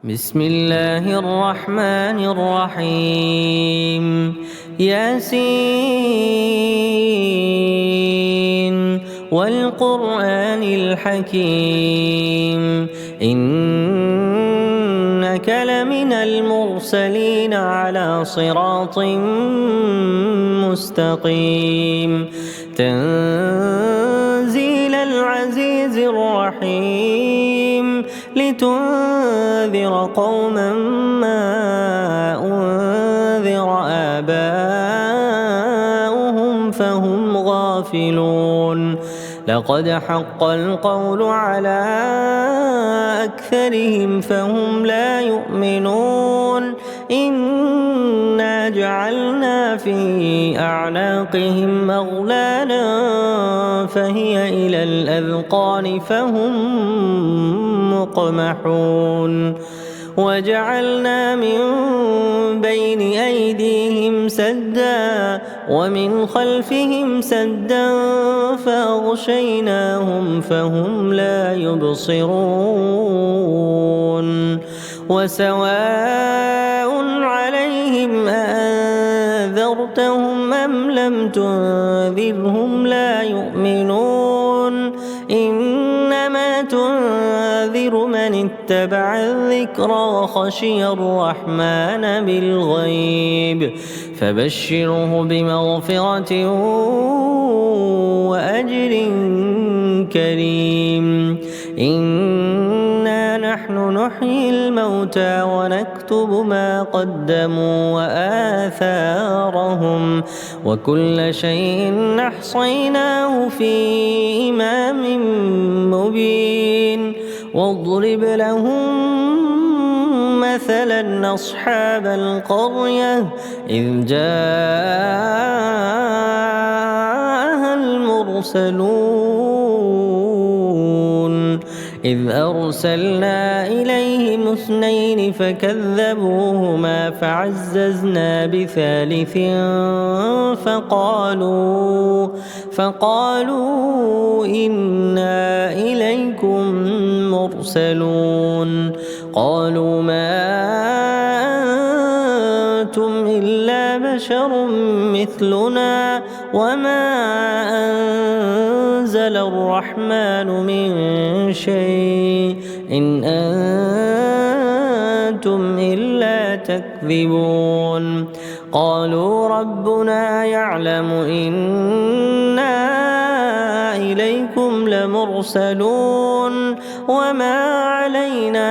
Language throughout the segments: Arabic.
بسم الله الرحمن الرحيم ياسين والقرآن الحكيم إنك لمن المرسلين على صراط مستقيم تنزيل العزيز الرحيم لتنذر قوما ما أنذر آباؤهم فهم غافلون لقد حق القول على أكثرهم فهم لا يؤمنون إنا جعلنا في أعناقهم أغلالا فهي إلى الأذقان فهم مقمحون وجعلنا من بين أيديهم سدا ومن خلفهم سدا فأغشيناهم فهم لا يبصرون وسواء عليهم أأنذرتهم أم لم تنذرهم لا يؤمنون إنما تنذر من اتبع الذكر وخشي الرحمن بالغيب فبشره بمغفرة وأجر كريم إنا نحن نحيي الموتى ونكتب ما قدموا وآثارهم وكل شيء أحصيناه في إمام مبين واضرب لهم مثلا أصحاب القرية إذ جاءها المرسلون إذ أرسلنا إليهم اثنين فكذبوهما فعززنا بثالث فقالوا إنا إليكم مرسلون قالوا ما أنتم إلا بشر مثلنا وما أنزل الرحمن من شيء إن أنتم إلا تكذبون قالوا ربنا يعلم إنا إليكم لمرسلون وما علينا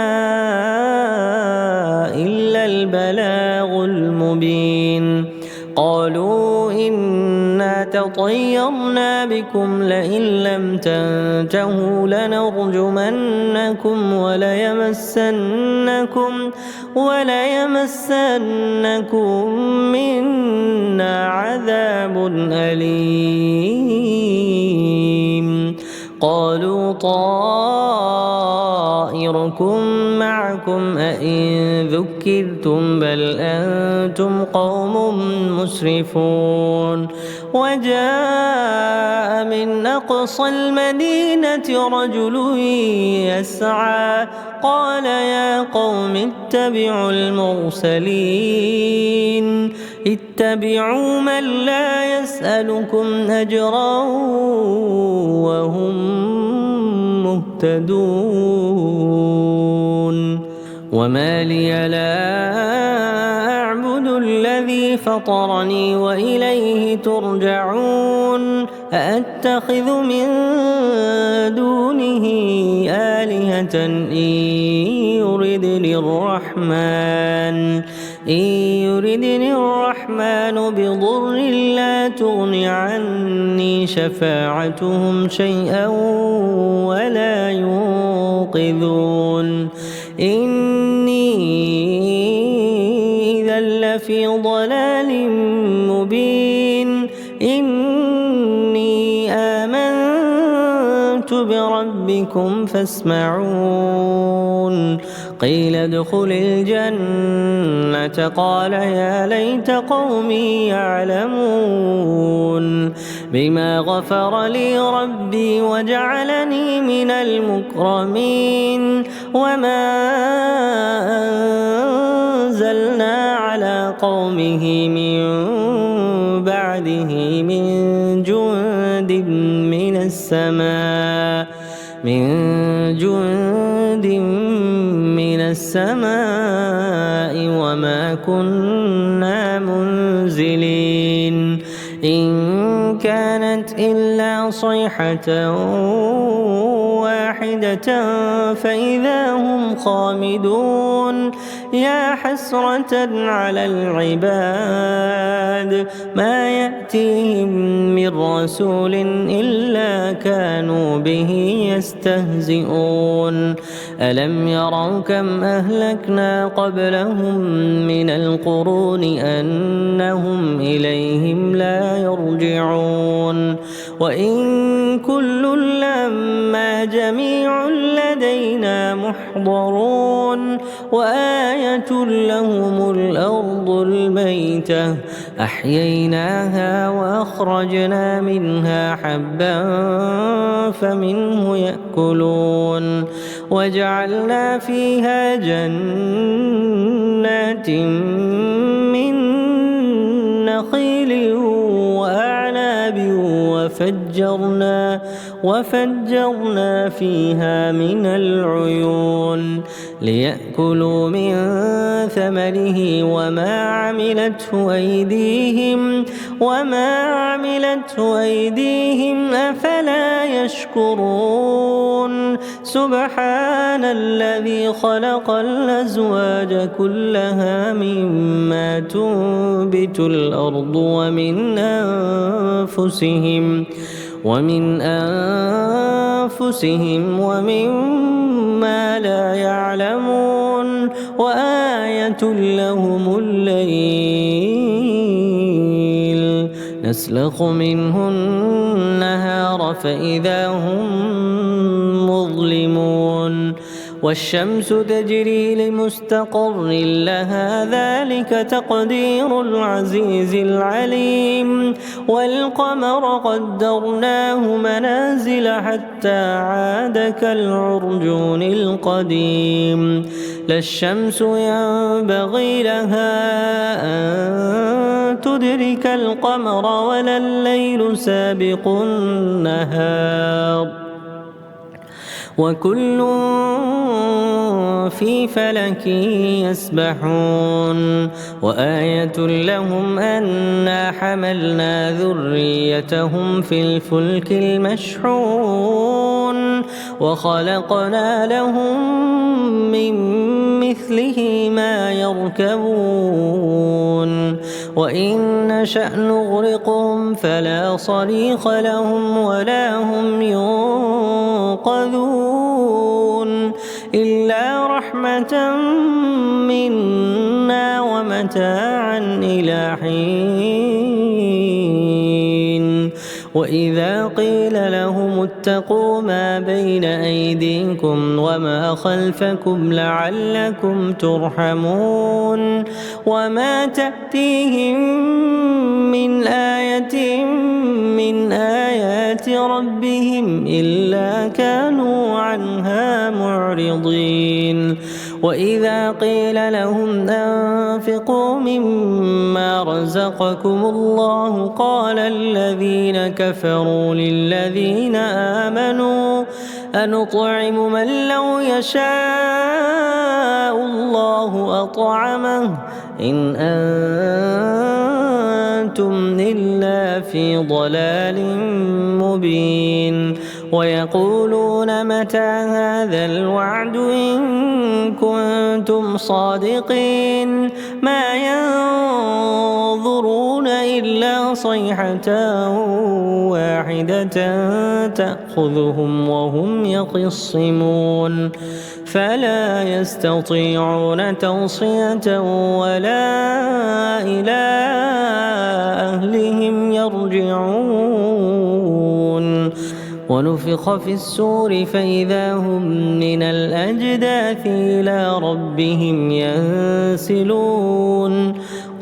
إلا البلاغ المبين قالوا إنا تطيرنا بكم لئن لم تنتهوا لنرجمنكم وليمسنكم منا عذاب أليم قالوا طائركم معكم أئن ذكرتم بل أنتم قوم مسرفون وجاء من أقصى المدينة رجل يسعى قال يا قوم اتبعوا المرسلين اتبعوا من لا يسألكم أجرا وهم مهتدون وما لي لا أعبد الذي فطرني وإليه ترجعون أأتخذ من دونه آلهة إن يردني الرحمن بضر لا تغن عني شفاعتهم شيئا ولا ينقذون إني إذا لفي ضلال مبين إني آمنت بربكم فاسمعون قيل ادخل الجنة قال يا ليت قومي يعلمون بما غفر لي ربي وجعلني من المكرمين وما قومه من بعده من جند من السماء وما كنا منزلين إن كانت إلا صيحة واحدة فإذا هم خامدون يا حسرة على العباد ما يأتيهم من رسول إلا كانوا به يستهزئون ألم يروا كم أهلكنا قبلهم من القرون أنهم إليهم لا يرجعون وإن كل لما جميع لدينا محضرون وآية لهم الأرض الميتة أحييناها وأخرجنا منها حبا فمنه يأكلون وجعلنا فيها جنات من نخيل وأعناب وفجرنا فيها من العيون ليأكلوا من ثمره وما عملته أيديهم أفلا يشكرون سبحان الذي خلق الأزواج كلها مما تنبت الأرض ومن أنفسهم ومما لا يعلمون وآية لهم الليل نسلخ منه النهار فإذا هم مظلمون والشمس تجري لمستقر لها ذلك تقدير العزيز العليم والقمر قدرناه منازل حتى عاد كالعرجون القديم لا الشمس ينبغي لها أن تدرك القمر ولا الليل سابق النهار وكل في فلك يسبحون وآية لهم أنا حملنا ذريتهم في الفلك المشحون وخلقنا لهم من مثله ما يركبون وإن نشأ نغرقهم فلا صريخ لهم ولا هم ينقذون إلا رحمة منا ومتاعا إلى حين وإذا قيل لهم اتقوا ما بين أيديكم وما خلفكم لعلكم ترحمون وما تأتيهم من آية من آيات ربهم إلا كانوا عنها معرضين وإذا قيل لهم أنفقوا مما رزقكم الله قال الذين كفروا للذين آمنوا أنطعم من لو يشاء الله أطعمه إن أنتم إلا في ضلال مبين ويقولون متى هذا الوعد إن كنتم صادقين ما ينظرون إلا صيحة واحدة تأخذهم وهم يخصمون فلا يستطيعون توصية ولا إلى أهلهم يرجعون ونفخ في السور فإذا هم من الأجداث إلى ربهم ينسلون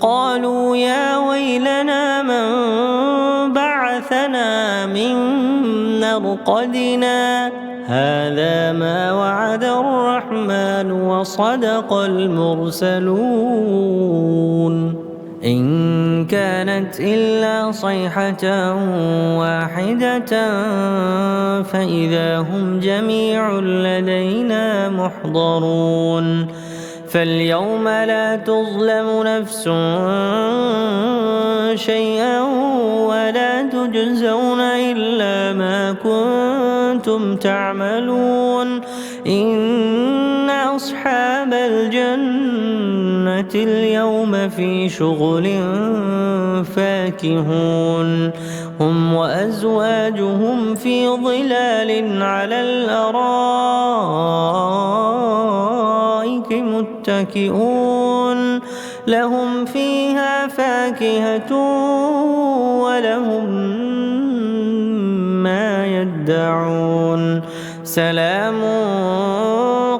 قالوا يا ويلنا من بعثنا من مرقدنا هذا ما وعد الرحمن وصدق المرسلون إن كانت إلا صيحة واحدة فإذا هم جميع لدينا محضرون فاليوم لا تظلم نفس شيئا ولا تجزون إلا ما كنتم تعملون إن أصحاب الجنة اليوم في شغل فاكهون هم وأزواجهم في ظلال على الأرائك متكئون لهم فيها فاكهة ولهم ما يدعون سلام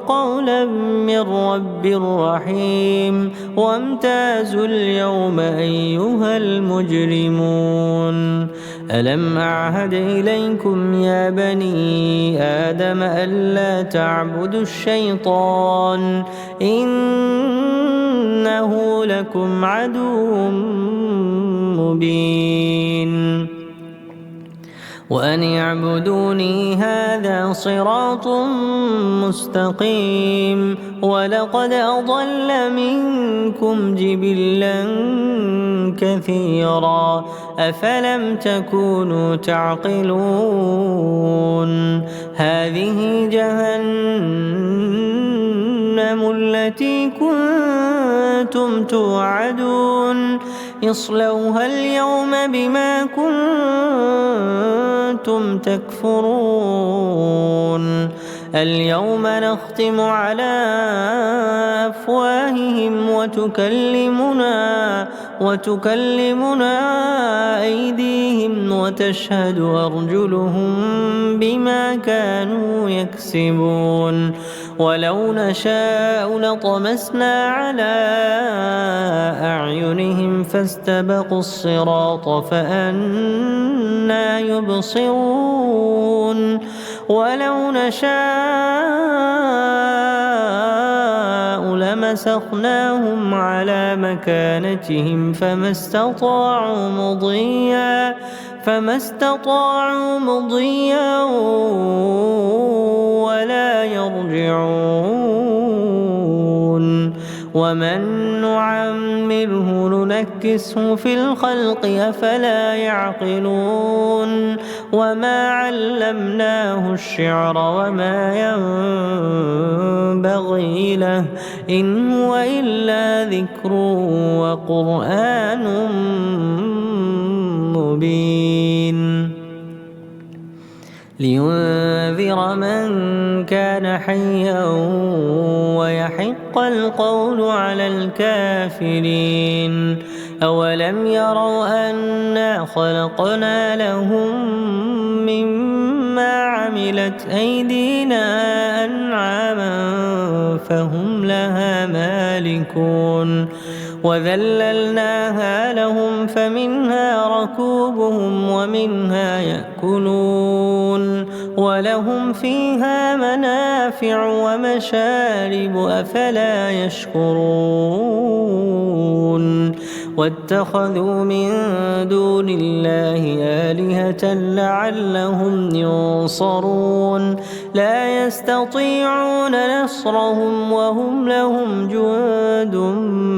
قولا من رب رحيم وامتازوا اليوم أيها المجرمون ألم أعهد إليكم يا بني آدم ألا تعبدوا الشيطان إنه لكم عدو مبين وأن اعبدوني هذا صراط مستقيم ولقد أضل منكم جبلا كثيرا أفلم تكونوا تعقلون هذه جهنم التي كنتم توعدون اصلوها اليوم بما كنتم تكفرون اليوم نختم على أفواههم وتكلمنا أيديهم وتشهد أرجلهم بما كانوا يكسبون ولو نشاء لطمسنا على أعينهم فاستبقوا الصراط فأنى يبصرون ولو نشاء لمسخناهم على مكانتهم فما استطاعوا مضيا ولا يرجعون ومن نعمره ننكسه في الخلق أفلا يعقلون وما علمناه الشعر وما ينبغي له إن هو إلا ذكر وقرآن مبين لينذر من كان حيا ويحق القول على الكافرين أولم يروا أنا خلقنا لهم مما عملت أيدينا أنعاما فهم لها مالكون وذللناها لهم فمنها ركوبهم ومنها يأكلون ولهم فيها منافع ومشارب أفلا يشكرون واتخذوا من دون الله آلهة لعلهم ينصرون لا يستطيعون نصرهم وهم لهم جند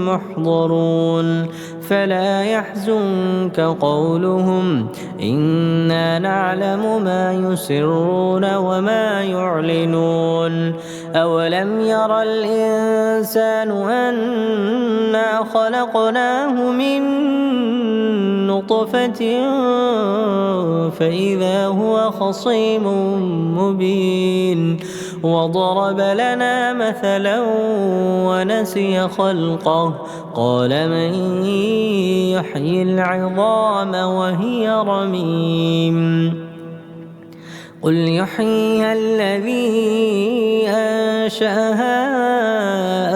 محضرون فلا يحزنك قولهم إنا نعلم ما يسرون وما يعلنون أولم ير الإنسان أنا خلقناه من نطفة فإذا هو خصيم مبين وضرب لنا مثلا ونسي خلقه قال من يحيي العظام وهي رميم قل يحييها الذي أنشأها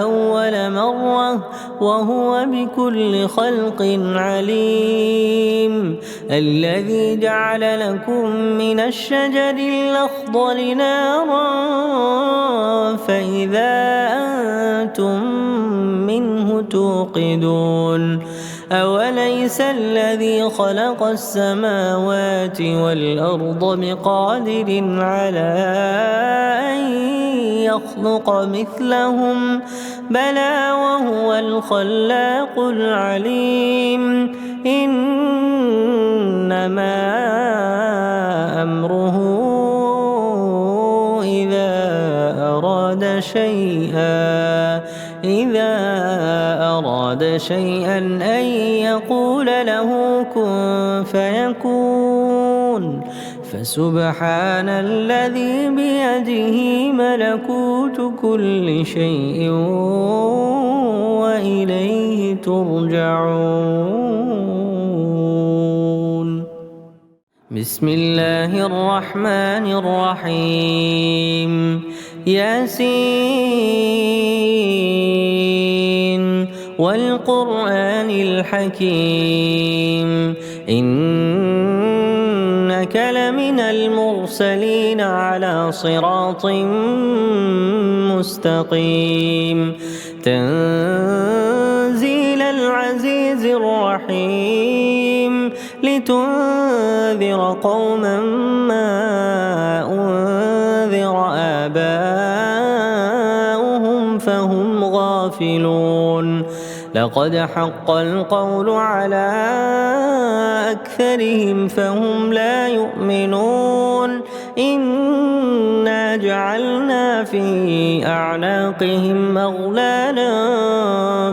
أول مرة ذرة وهو بكل خلق عليم. الذي جعل لكم من الشجر الأخضر نارا فإذا أنتم منه توقدون. أوليس الذي خلق السماوات والأرض بقادر على أن يخلق مثلهم بلى وهو الخلاق العليم. إنما أمره إذا أراد شيئا أن يقول له كن فيكون. فسبحان الذي بيده ملكوت كل شيء وإليه ترجعون. بسم الله الرحمن الرحيم. ياسين والقرآن الحكيم إنك لمن المرسلين على صراط مستقيم. تنزيل العزيز الرحيم لتنذر قوما ما أنذر آباؤهم فهم غافلون. لقد حق القول على أكثرهم فهم لا يؤمنون. إنا جعلنا في أعناقهم أغلالا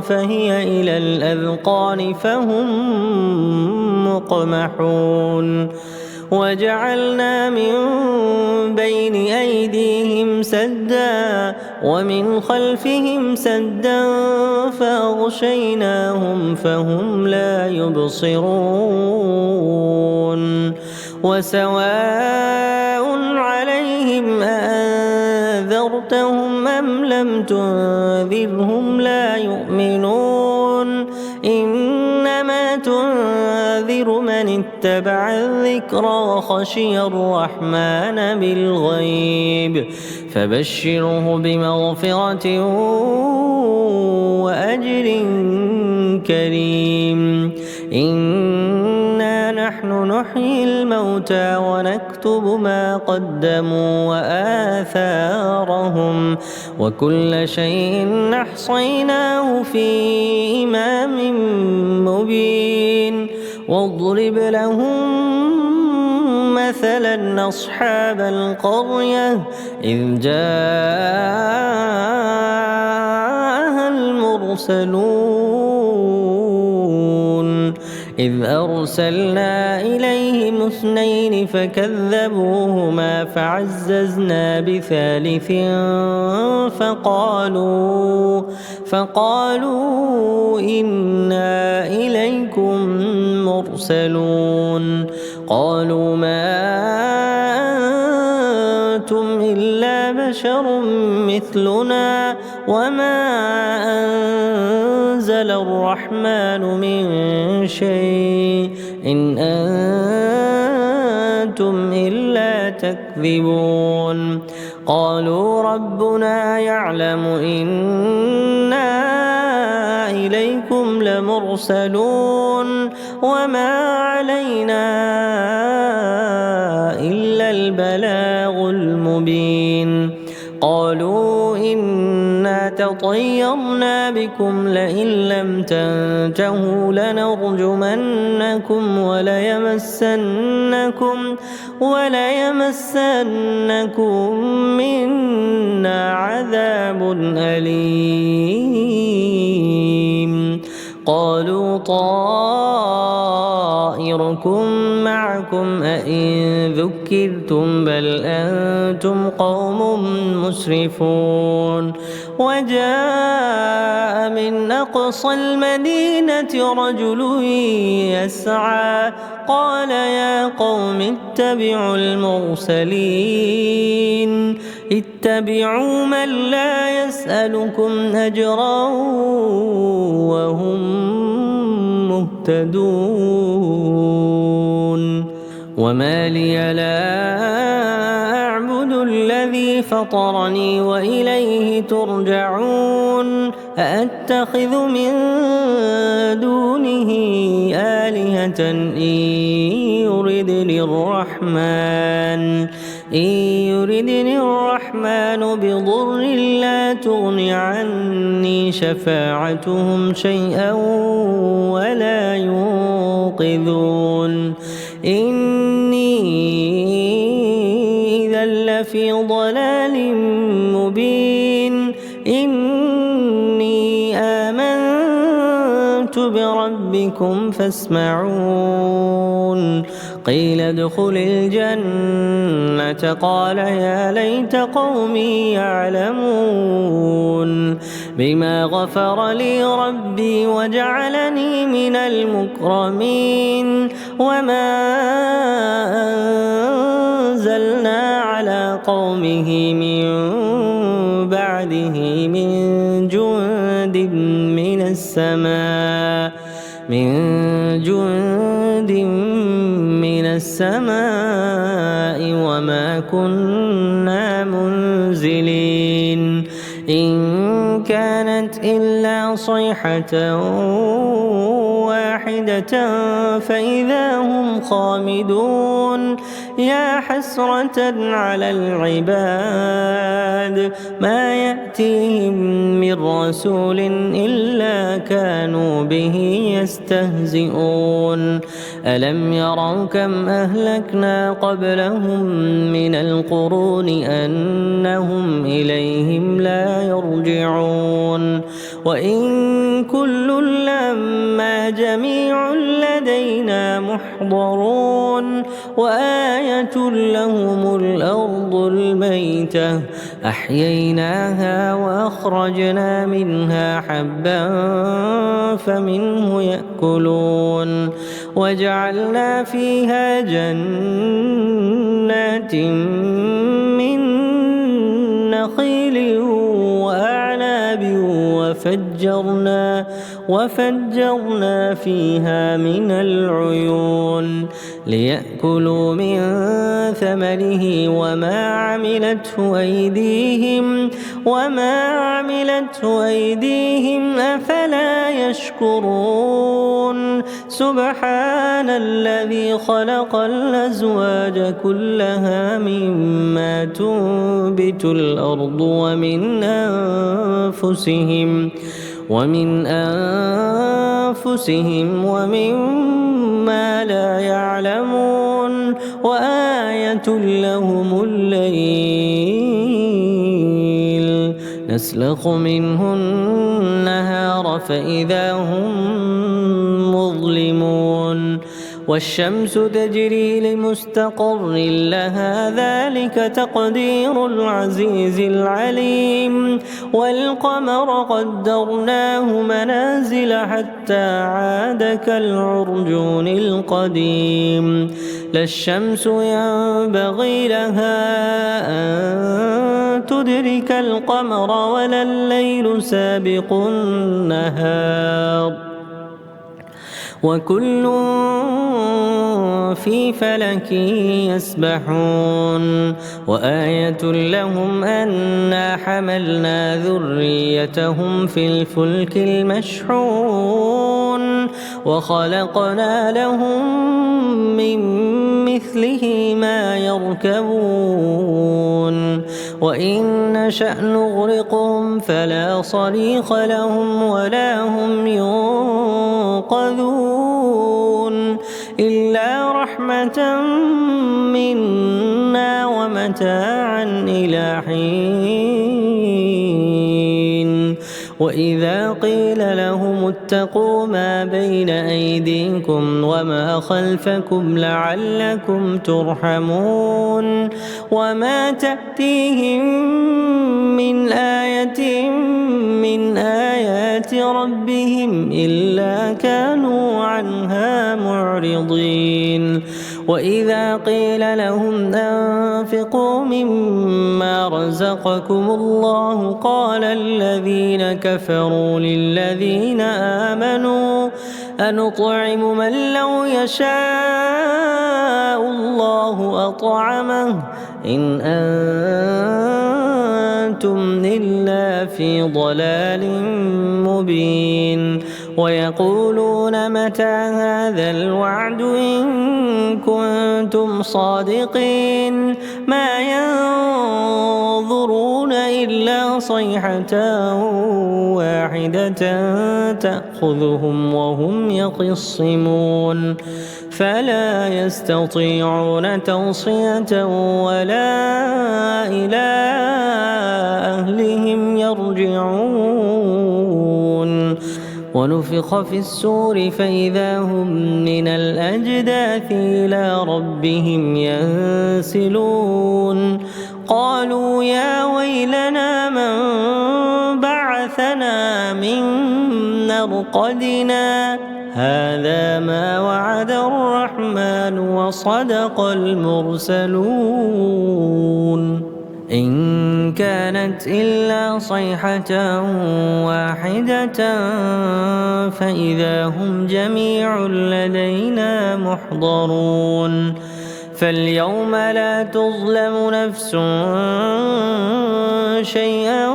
فهي إلى الأذقان فهم مقمحون. وجعلنا من بين أيديهم سدا ومن خلفهم سدا فأغشيناهم فهم لا يبصرون. وسواء عليهم أأنذرتهم أم لم تنذرهم لا يؤمنون. إنما تنذر من اتبع الذكر وخشي الرحمن بالغيب فبشره بمغفرة وأجر كريم. إنا نحن نحيي الموتى ونكتب ما قدموا وآثارهم وكل شيء أحصيناه في إمام مبين. واضرب لهم مثلا أصحاب القرية إذ جاءها المرسلون إذ أرسلنا إليهم اثنين فكذبوهما فعززنا بثالث فقالوا إنا إليكم مرسلون. قالوا ما أنتم إلا بشر مثلنا وما أنزل الرحمن من شيء إن أنتم إلا تكذبون. قالوا ربنا يعلم إنا إليكم لمرسلون وما علينا إلا البلاغ المبين. قالوا إنا تطيرنا بكم لئن لم تنتهوا لنرجمنكم وليمسنكم منا عذاب أليم. قالوا طائركم معكم أئن ذكرتم بل أنتم قوم مسرفون. وجاء من أقصى المدينة رجل يسعى قال يا قوم اتبعوا المرسلين اتبعوا من لا يسألكم أجرا وهم مهتدون وما لي لا أعبد الذي فطرني وإليه ترجعون أأتخذ من دونه آلهة إن يردني الرحمن بضر لا تغن عني شفاعتهم شيئا ولا ينقذون إني إذا لفي ضلال مبين إني آمنت بربكم فاسمعون قيل ادخل الجنة قال يا ليت قومي يعلمون بما غفر لي ربي وجعلني من المكرمين وما أنزلنا على قومه من بعده من جند من السماء وما كنا منزلين إن كانت إلا صيحة واحدة فإذا هم خامدون يا حسرة على العباد ما يأتيهم من رسول إلا كانوا به يستهزئون ألم يروا كم أهلكنا قبلهم من القرون أنهم إليهم لا يرجعون وإن كل لما جميع لدينا محضرون وآية لهم الأرض الميتة أحييناها وأخرجنا منها حبا فمنه يأكلون وجعلنا فيها جنات من نخيل وأعناب وفجرنا فيها من العيون ليأكلوا من ثمره وما عملته أيديهم أفلا يشكرون سبحان الذي خلق الأزواج كلها مما تنبت الأرض ومن أنفسهم ومما لا يعلمون وآية لهم الليل نسلخ منه النهار فإذا هم مظلمون والشمس تجري لمستقر لها ذلك تقدير العزيز العليم والقمر قدرناه منازل حتى عاد كالعرجون القديم لا الشمس ينبغي لها أن تدرك القمر ولا الليل سابق النهار وكل في فلك يسبحون وآية لهم أنا حملنا ذريتهم في الفلك المشحون وخلقنا لهم من مثله ما يركبون وإن نشأ نغرقهم فلا صريخ لهم ولا هم ينقذون إلا رحمة منا ومتاعا إلى حين وإذا قيل لهم اتقوا ما بين أيديكم وما خلفكم لعلكم ترحمون وما تأتيهم من آية من آيات ربهم إلا كانوا عنها معرضين وإذا قيل لهم أنفقوا مما رزقكم الله قال الذين كفروا للذين آمنوا أنطعم من لو يشاء الله أطعمه إن أنتم إلا في ضلال مبين ويقولون متى هذا الوعد إن كنتم صادقين ما ينظرون إلا صيحة واحدة تأخذهم وهم يخصمون فلا يستطيعون توصية ولا إلى أهلهم يرجعون ونفخ في السور فإذا هم من الأجداث إلى ربهم ينسلون قالوا يا ويلنا من بعثنا من مرقدنا هذا ما وعد الرحمن وصدق المرسلون إن كانت إلا صيحة واحدة فإذا هم جميع لدينا محضرون فاليوم لا تظلم نفس شيئا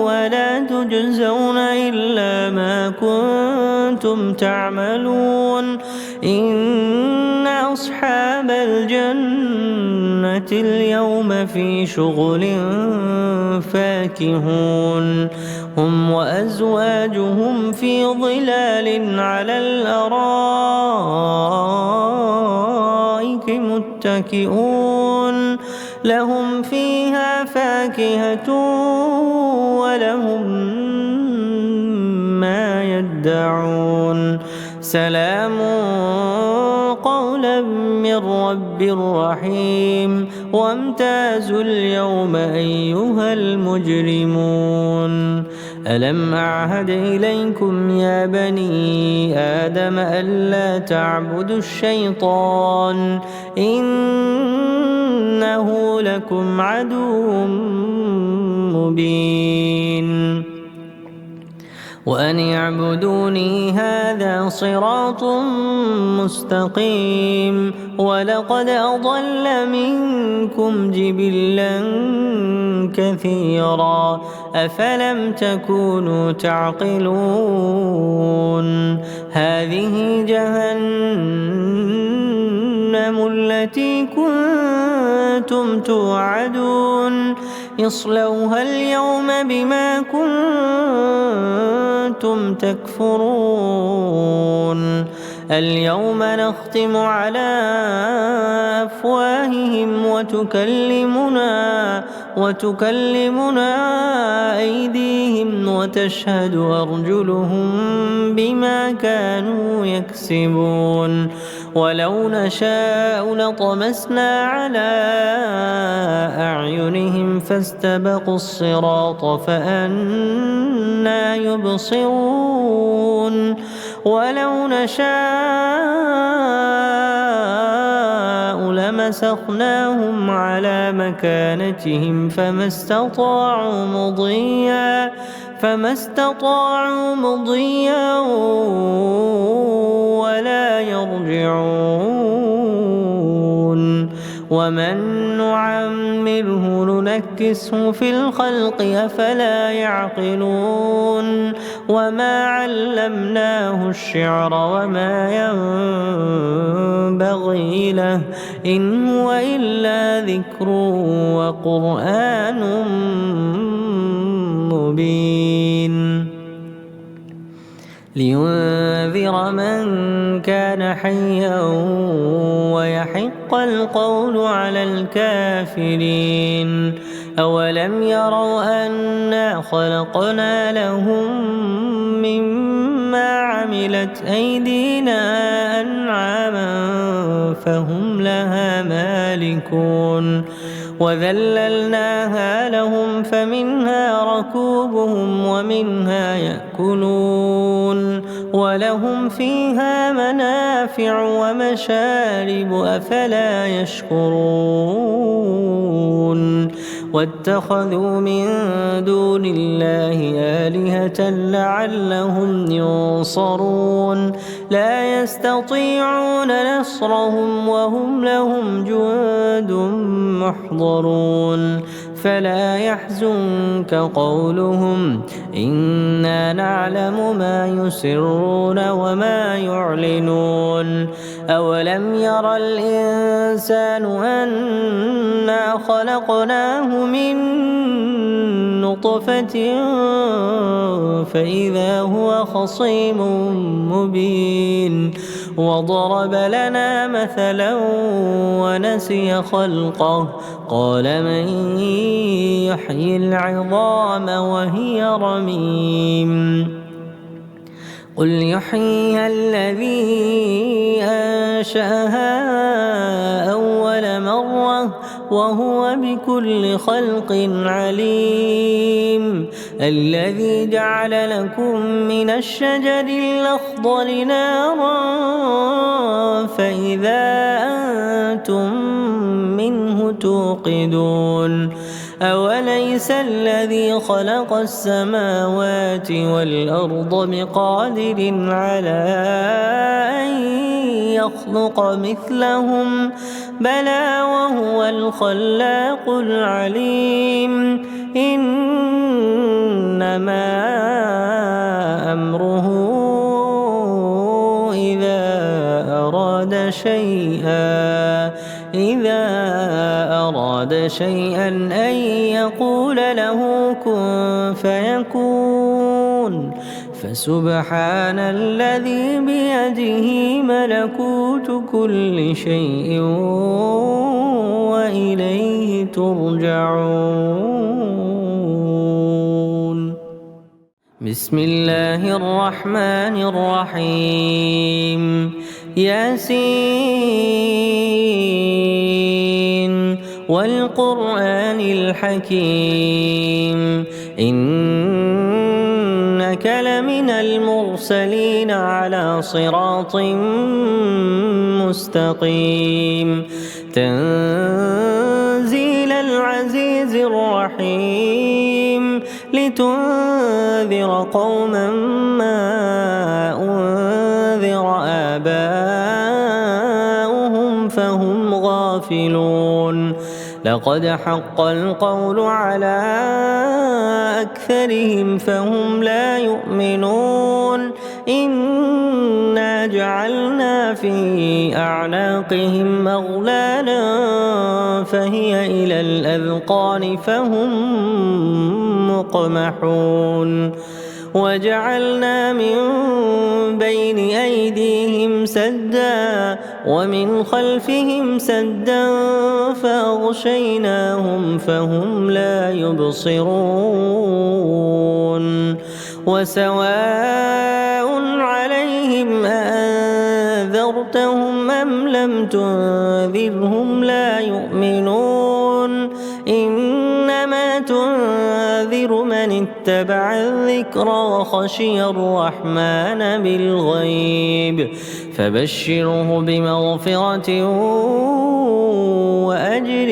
ولا تجزون إلا ما كنتم تعملون إن أصحاب الجنة اليوم في شغل فاكهون هم وأزواجهم في ظلال على الأرائك متكئون لهم فيها فاكهة ولهم ما يدعون سلام قولا من رب رحيم وامتازوا اليوم أيها المجرمون ألم أعهد إليكم يا بني آدم ألا تعبدوا الشيطان إنه لكم عدو مبين وأن اعبدوني هذا صراط مستقيم ولقد أضل منكم جبلا كثيرا أفلم تكونوا تعقلون هذه جهنم التي كنتم توعدون اصلوها اليوم بما كنتم تكفرون اليوم نختم على أفواههم وتكلمنا أيديهم وتشهد أرجلهم بما كانوا يكسبون ولو نشاء لطمسنا على أعينهم فاستبقوا الصراط فأنى يبصرون ولو نشاء لمسخناهم على مكانتهم فما استطاعوا مضيا ولا يرجعون ومن نعمره ننكسه في الخلق أفلا يعقلون وما علمناه الشعر وما ينبغي له إن هو إلا ذكر وقرآن مبين لينذر من كان حيا ويحق القول على الكافرين أولم يروا أنا خلقنا لهم مما عملت أيدينا أنعاما فهم لها مالكون وذللناها لهم فمنها ركوبهم ومنها يأكلون ولهم فيها منافع ومشارب أفلا يشكرون واتخذوا من دون الله آلهة لعلهم ينصرون لا يستطيعون نصرهم وهم لهم جند محضرون فلا يحزنك قولهم إنا نعلم ما يسرون وما يعلنون أولم ير الإنسان أنا خلقناه من نطفة فإذا هو خصيم مبين وضرب لنا مثلا ونسي خلقه قال من يحيي العظام وهي رميم قل يحييها الذي أنشأها أول مرة وهو بكل خلق عليم الذي جعل لكم من الشجر الأخضر نارا فإذا أنتم منه توقدون أوليس الذي خلق السماوات والأرض بقادر على أن يخلق مثلهم بلى وهو الخلاق العليم إنما أمره إذا أراد شيئا أن يقول له كن فيكون فسبحان الذي بيده ملكوت كل شيء وإليه ترجعون بسم الله الرحمن الرحيم ياسين والقرآن الحكيم إنك لمن المرسلين على صراط مستقيم تنزيل العزيز الرحيم لتنذر قوما ما أنذر آباؤهم فهم غافلون لقد حق القول على أكثرهم فهم لا يؤمنون إنا جعلنا في أعناقهم أغلالا فهي إلى الأذقان فهم مقمحون وجعلنا من بين أيديهم سدا ومن خلفهم سدا فأغشيناهم فهم لا يبصرون وسواء عليهم أأنذرتهم أم لم تنذرهم لا يؤمنون إنما تنذر من اتبع الذكر وخشي الرحمن بالغيب فبشره بمغفرة وأجر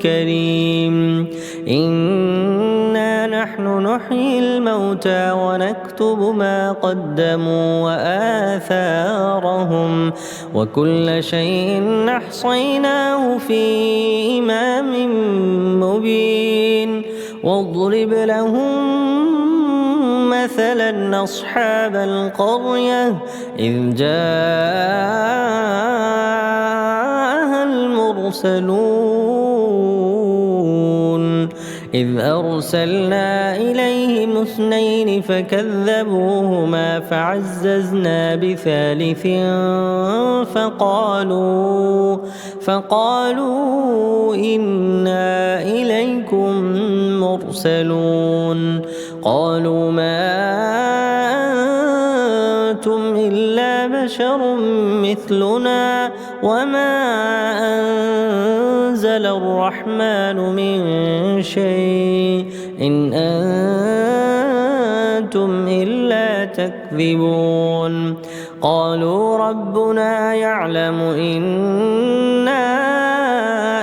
كريم إنا نحن نحيي الموتى ونكتب ما قدموا وآثارهم وكل شيء أحصيناه في إمام مبين واضرب لهم مثلا أصحاب القرية إذ جاءها المرسلون إذ أرسلنا إليهم اثنين فكذبوهما فعززنا بثالث فقالوا إنا إليكم مرسلون قالوا ما أنتم إلا بشر مثلنا وما أنزل نزل الرحمن من شيء إن أنتم إلا تكذبون قالوا ربنا يعلم إنا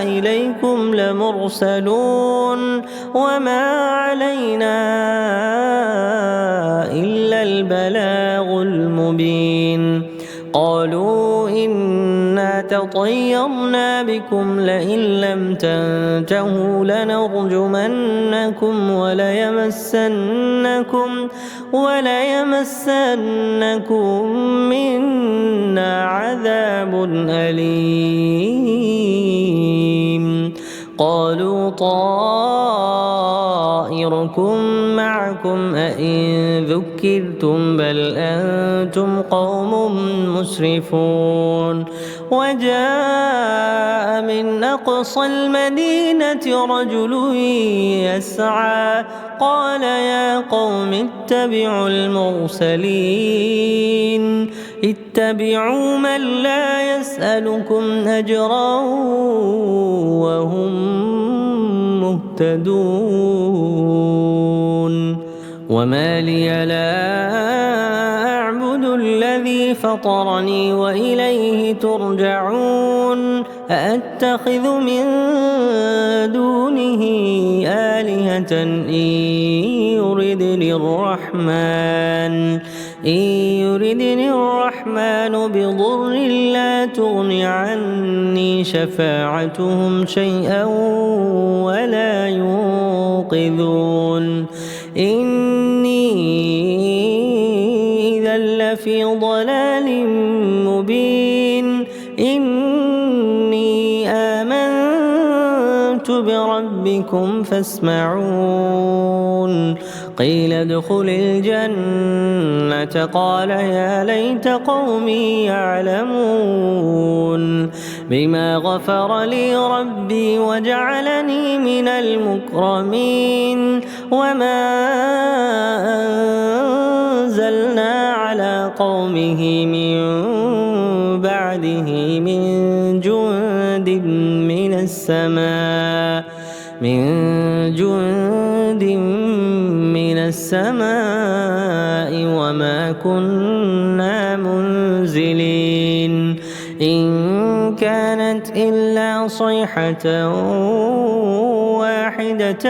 إليكم لمرسلون وما علينا إلا البلاغ المبين قالوا إنا تطيرنا بكم لئن لم تنتهوا لنرجمنكم وليمسنكم منا عذاب أليم قالوا طائركم معكم أئن ذكرتم بل أنتم قوم مسرفون وجاء من أقصى المدينة رجل يسعى قال يا قوم اتبعوا المرسلين اتبعوا من لا يسألكم أجرا وهم مهتدون وما لي لا أعبد الذي فطرني وإليه ترجعون أأتخذ من دونه آلهة إن يردني الرحمن بضر لا تغن عني شفاعتهم شيئا ولا ينقذون إني إذا لفي ضلال مبين إني آمنت بربكم فاسمعون قيل ادخل الجنة قال يا ليت قومي يعلمون بما غفر لي ربي وجعلني من المكرمين وما أنزلنا على قومه من بعده من جند من السماء وما كنا منزلين إن كانت إلا صيحة واحدة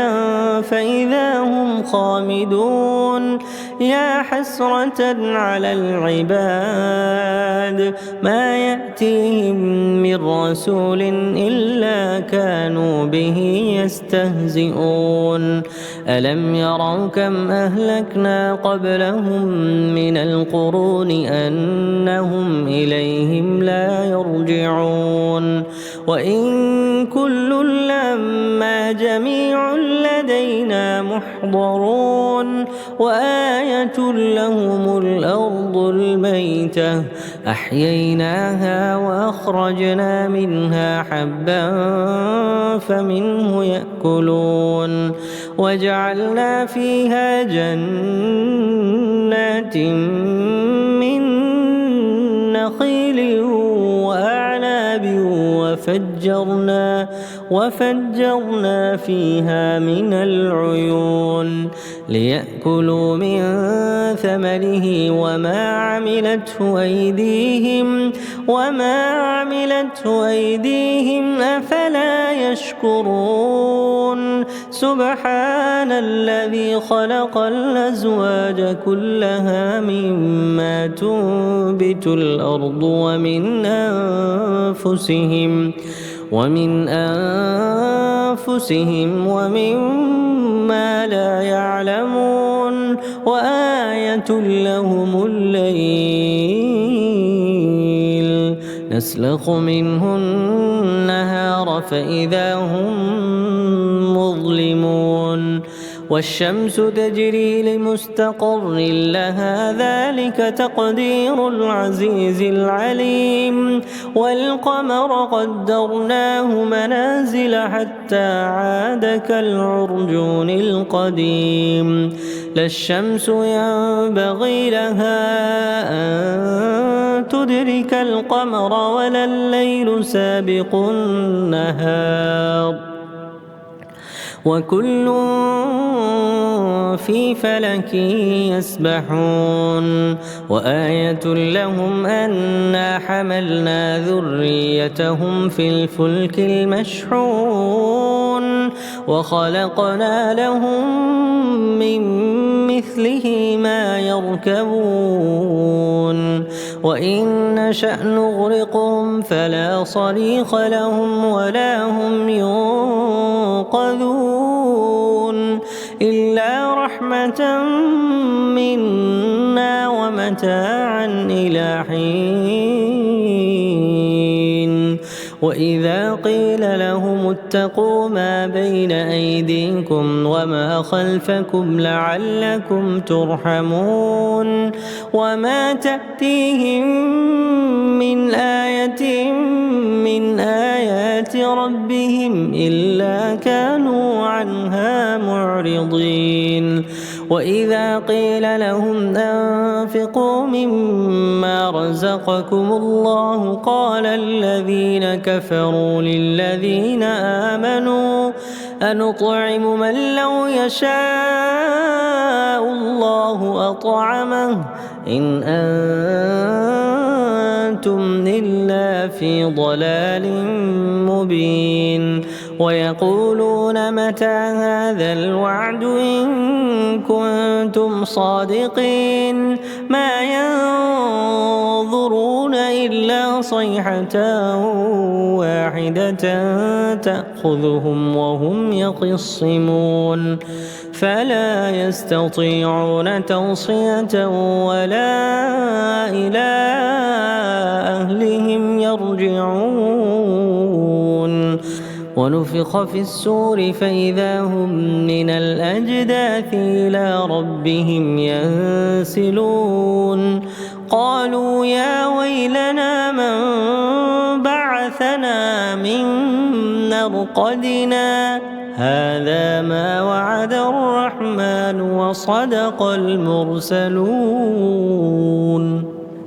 فإذا هم خامدون يا حسرة على العباد ما يأتيهم من رسول إلا كانوا به يستهزئون ألم يروا كم أهلكنا قبلهم من القرون أنهم إليهم لا يرجعون وإن كل لما جميع لدينا محضرون وآية لهم الأرض الميتة أحييناها وأخرجنا منها حبا فمنه يأكلون وجعلنا فيها جنات من نخيل وأعناب وفجرنا فيها من العيون ليأكلوا من ثمره وما عملته أيديهم أفلا يشكرون سبحان الذي خلق الأزواج كلها مما تنبت الأرض ومن أنفسهم ومما لا يعلمون وآية لهم الليل نسلخ منه النهار فإذا هم مظلمون والشمس تجري لمستقر لها ذلك تقدير العزيز العليم والقمر قدرناه منازل حتى عاد كالعرجون القديم لا الشمس ينبغي لها أن تدرك القمر ولا الليل سابق النهار وكل في فلك يسبحون وآية لهم أنا حملنا ذريتهم في الفلك المشحون وخلقنا لهم من مثله ما يركبون وإن نشأ نغرقهم فلا صريخ لهم ولا هم ينقذون إلا رحمة منا ومتاعا إلى حين وإذا قيل لهم اتقوا ما بين أيديكم وما خلفكم لعلكم ترحمون وما تأتيهم من آية من آيات ربهم إلا كانوا عنها معرضين وإذا قيل لهم أنفقوا مما رزقكم الله قال الذين كفروا للذين آمنوا أنطعم من لو يشاء الله أطعمه إن أنتم إلا في ضلال مبين ويقولون متى هذا الوعد إن كنتم صادقين ما ينظرون إلا صيحة واحدة تأخذهم وهم يخصمون فلا يستطيعون توصية ولا إلى أهلهم يرجعون ونفخ في السور فإذا هم من الأجداث إلى ربهم ينسلون قالوا يا ويلنا من بعثنا من مرقدنا هذا ما وعد الرحمن وصدق المرسلون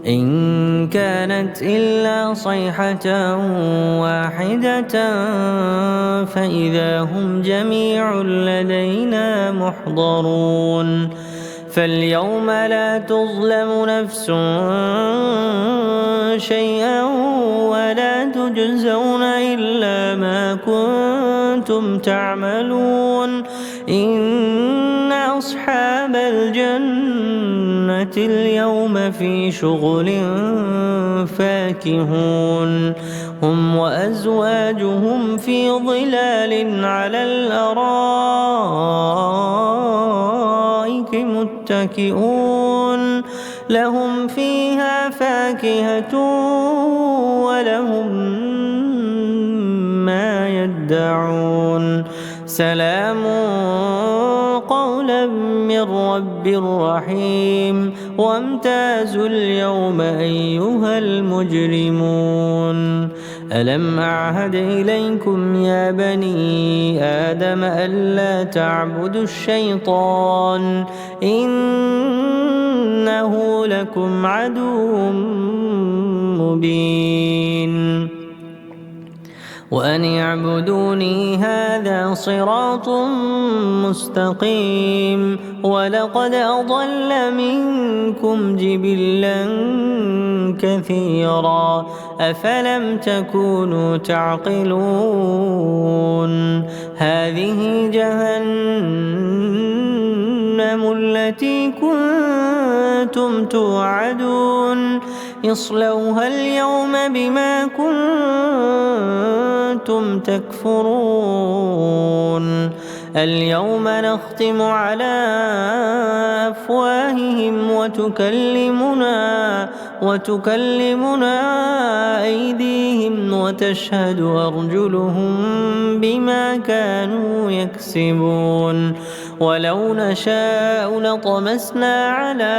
إن كانت إلا صيحة واحدة فإذا هم جميع لدينا محضرون فاليوم لا تظلم نفس شيئا ولا تجزون إلا ما كنتم تعملون إن أصحاب الجنة اليوم في شغل فاكهون هم وأزواجهم في ظلال على الأرائك متكئون لهم فيها فاكهة ولهم ما يدعون سلام قولا من رب رحيم وامتازوا اليوم أيها المجرمون ألم أعهد إليكم يا بني آدم ألا تعبدوا الشيطان إنه لكم عدو مبين وأن اعبدوني هذا صراط مستقيم ولقد أضل منكم جبلا كثيرا أفلم تكونوا تعقلون هذه جهنم التي كنتم توعدون اصلوها اليوم بما كنتم تكفرون اليوم نختم على أفواههم وتكلمنا أيديهم وتشهد أرجلهم بما كانوا يكسبون ولو نشاء لطمسنا على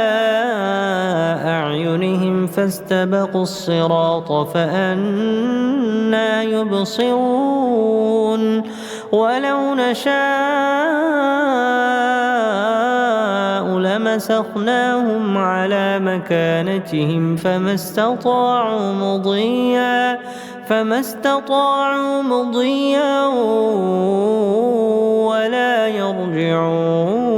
أعينهم فاستبقوا الصراط فأنى يبصرون ولو نشاء فألقناهم على مكانتهم فما استطاعوا مضيا ولا يرجعون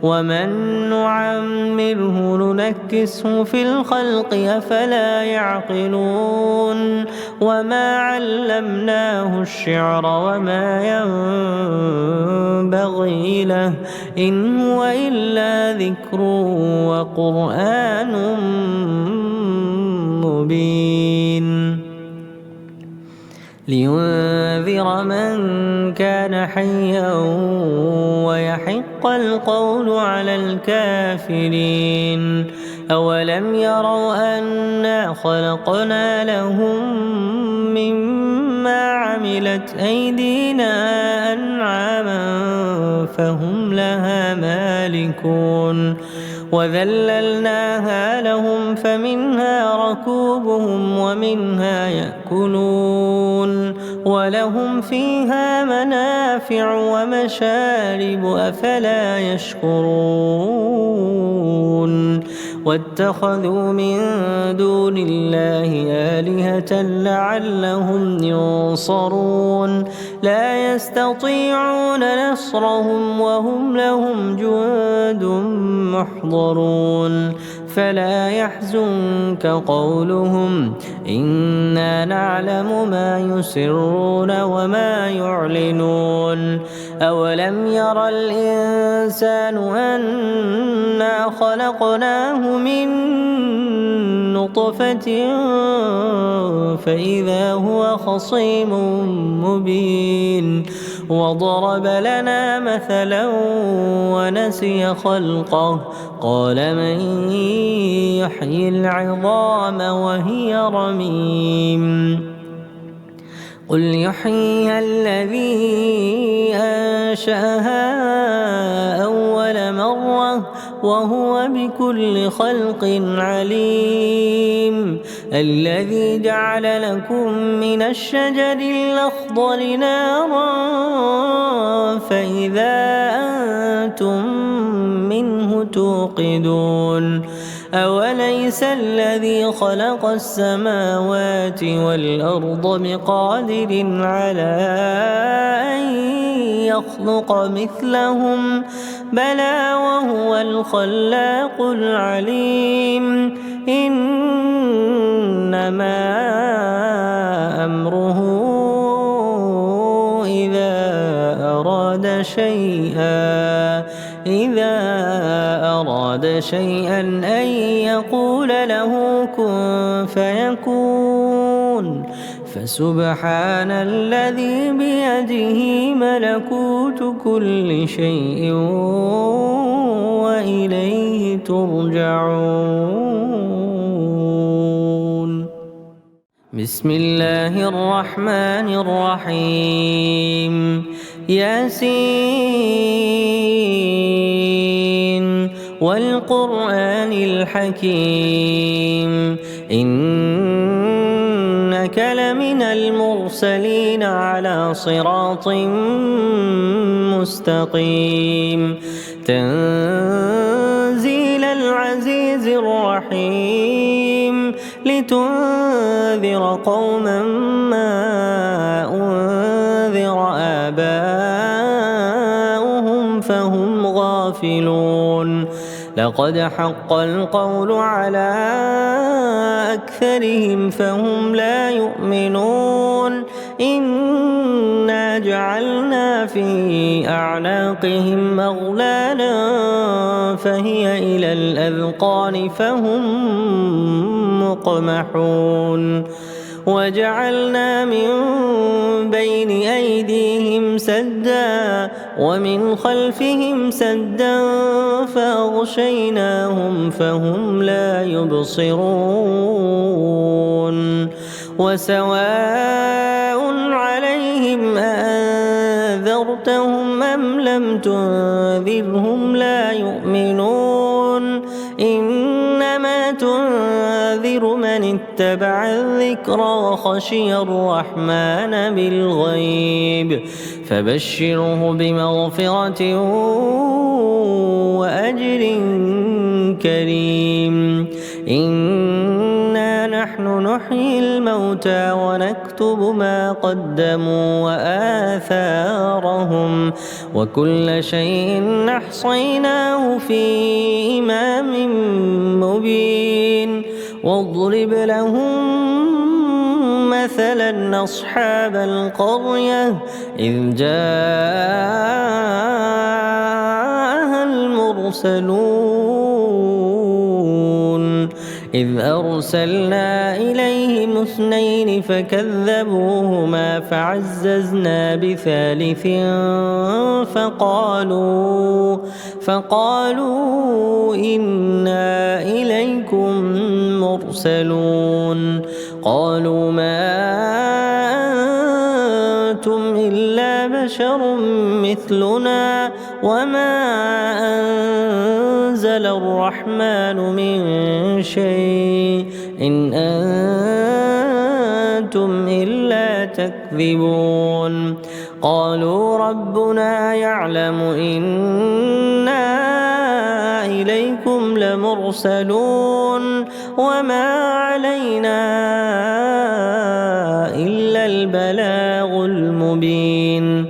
ومن نعمره ننكسه في الخلق أفلا يعقلون وما علمناه الشعر وما ينبغي له إن هو إلا ذكر وقرآن مبين لينذر من كان حيا ويحق القول على الكافرين أولم يروا أنا خلقنا لهم مما عملت أيدينا أنعاما فهم لها مالكون وذللناها لهم فمنها ركوبهم ومنها يأكلون ولهم فيها منافع ومشارب أفلا يشكرون واتخذوا من دون الله آلهة لعلهم ينصرون لا يستطيعون نصرهم وهم لهم جند محضرون فلا يحزنك قولهم إنا نعلم ما يسرون وما يعلنون أولم ير الإنسان أنا خلقناه من نطفة فإذا هو خصيم مبين وضرب لنا مثلا ونسي خلقه قال من يحيي العظام وهي رميم قل يحييها الذي أنشأها أول مرة وهو بكل خلق عليم الذي جعل لكم من الشجر الأخضر نارا فإذا أنتم منه توقدون أوليس الذي خلق السماوات والأرض بقادر على أن يخلق مثلهم بلى وهو الخلاق العليم إنما أمره إذا أراد شيئا أن يقول له كن فيكون فسبحان الذي بيده ملكوت كل شيء وإليه ترجعون بسم الله الرحمن الرحيم ياسين والقرآن الحكيم إنك لمن المرسلين على صراط مستقيم تنزيل العزيز الرحيم لتنذر قوما ما أنذر آباؤهم فهم غافلون لقد حق القول على أكثرهم فهم لا يؤمنون إنا جعلنا في أعناقهم أغلالا فهي إلى الأذقان فهم مقمحون وجعلنا من بين أيديهم سدا ومن خلفهم سدا فأغشيناهم فهم لا يبصرون وسواء عليهم أأنذرتهم أم لم تنذرهم لا يؤمنون إنما تنذر تنذر من اتبع الذكر وخشي الرحمن بالغيب فبشره بمغفرة وأجر كريم إنا نحن نحيي الموتى ونكتب ما قدموا وآثارهم وكل شيء أحصيناه في إمام مبين واضرب لهم مثلا أصحاب القرية إذ جاءها المرسلون إذ أرسلنا إليهم 2 فكذبوهما فعززنا بثالث فقالوا إنا إليكم مرسلون قالوا ما أنتم إلا بشر مثلنا وما أنزل الرحمن من شيء إن أنتم إلا تكذبون قالوا ربنا يعلم إنا إليكم لمرسلون وما علينا إلا البلاغ المبين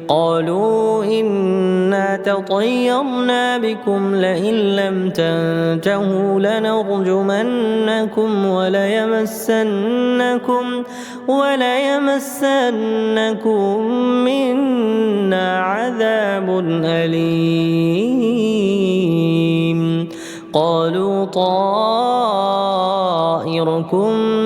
قالوا إنا تطيرنا بكم لئن لم تنتهوا لنرجمنكم وليمسنكم منا عذاب أليم قالوا طائركم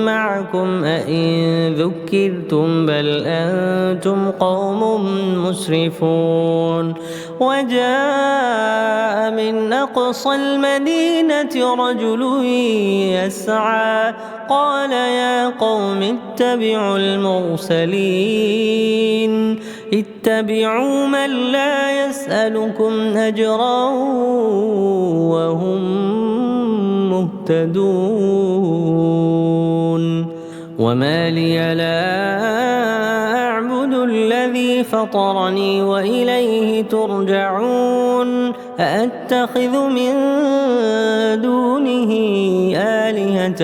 معكم أئن ذكرتم بل أنتم قوم مسرفون وجاء من أقصى المدينة رجل يسعى قال يا قوم اتبعوا المرسلين اتبعوا من لا يسألكم أجرا وهم مهتدون وما لي لا أعبد الذي فطرني وإليه ترجعون أأتخذ من دونه آلهة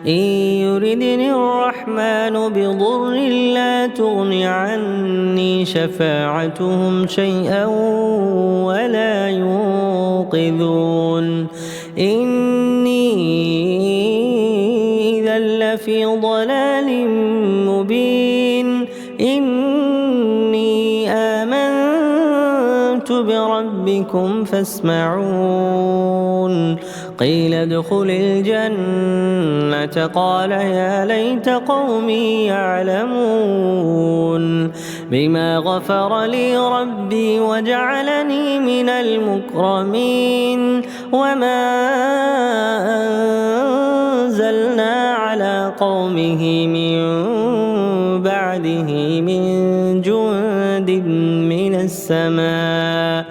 إن يردني الرحمن بضر لا تغن عني شفاعتهم شيئا ولا ينقذون إني إذا لفي ضلال مبين إني آمنت بربكم فاسمعون قيل ادخل الجنة قال يا ليت قومي يعلمون بما غفر لي ربي وجعلني من المكرمين وما أنزلنا على قومه من بعده من جند من السماء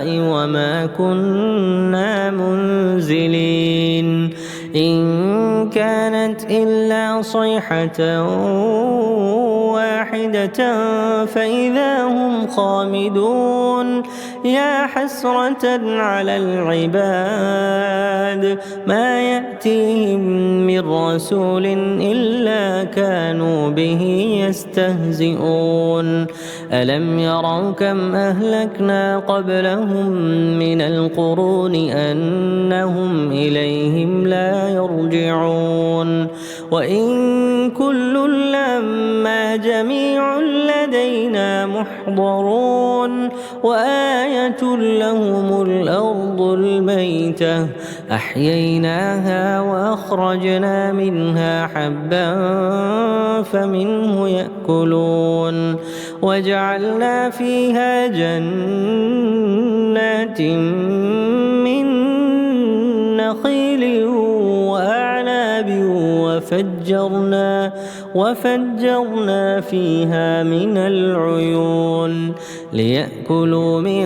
وما كنا منزلين إن كانت إلا صيحة واحدة فإذا هم خامدون يا حسرة على العباد ما يأتيهم من رسول إلا كانوا به يستهزئون ألم يروا كم أهلكنا قبلهم من القرون أنهم إليهم لا يرجعون وإن كل لما جميع لدينا محضرون وآية لهم الأرض الميتة أحييناها وأخرجنا منها حبا فمنه يأكلون وجعلنا فيها جنات من نخيل وأعناب وفجرنا فيها من العيون ليأكلوا من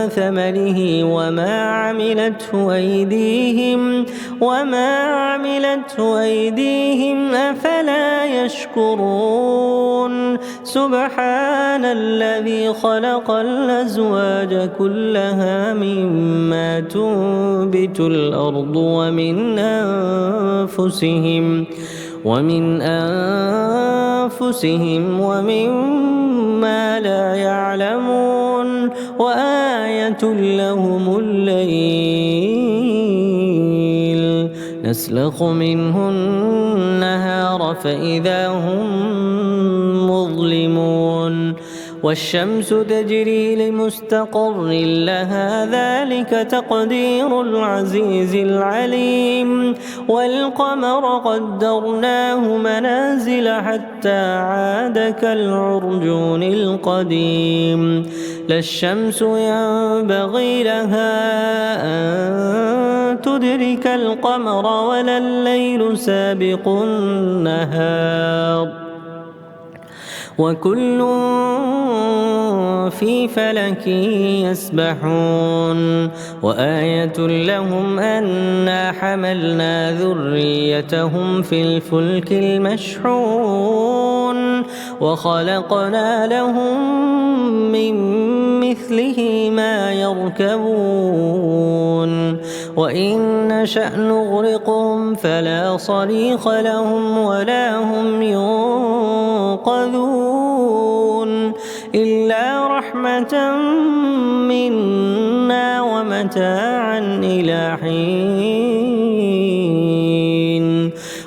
ثمره وما عملته أيديهم أفلا يشكرون سبحان الذي خلق الأزواج كلها مما تنبت الأرض ومن أنفسهم ومما لا يعلمون وآية لهم الليل نسلخ منه النهار فإذا هم مظلمون والشمس تجري لمستقر لها ذلك تقدير العزيز العليم والقمر قدرناه منازل حتى عاد كالعرجون القديم لا الشمس ينبغي لها أن تدرك القمر ولا الليل سابق النهار وكل في فلك يسبحون وآية لهم أنا حملنا ذريتهم في الفلك المشحون وخلقنا لهم من مثله ما يركبون وإن نشأ نغرقهم فلا صريخ لهم ولا هم ينقذون إلا رحمة منا ومتاعا إلى حين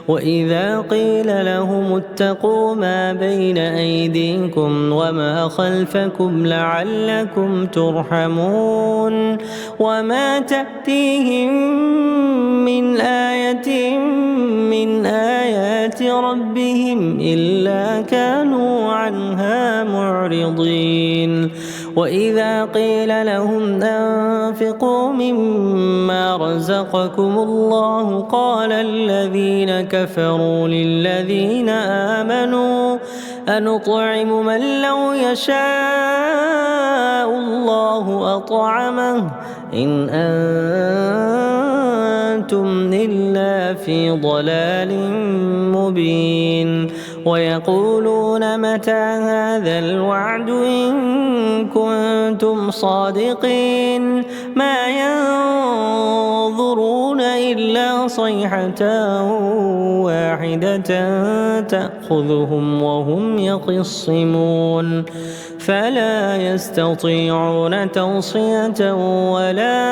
وإذا قيل لهم اتقوا ما بين أيديكم وما خلفكم لعلكم ترحمون وما تأتيهم من آية من آيات ربهم إلا كانوا عنها معرضين وإذا قيل لهم أنفقوا مما رزقكم الله قال الذين كفروا للذين آمنوا أنطعم من لو يشاء الله أطعمه إن أنتم إلا في ضلال مبين ويقولون متى هذا الوعد إن كنتم صادقين ما ينظرون إلا صيحة واحدة تأخذهم وهم يخصمون فلا يستطيعون توصية ولا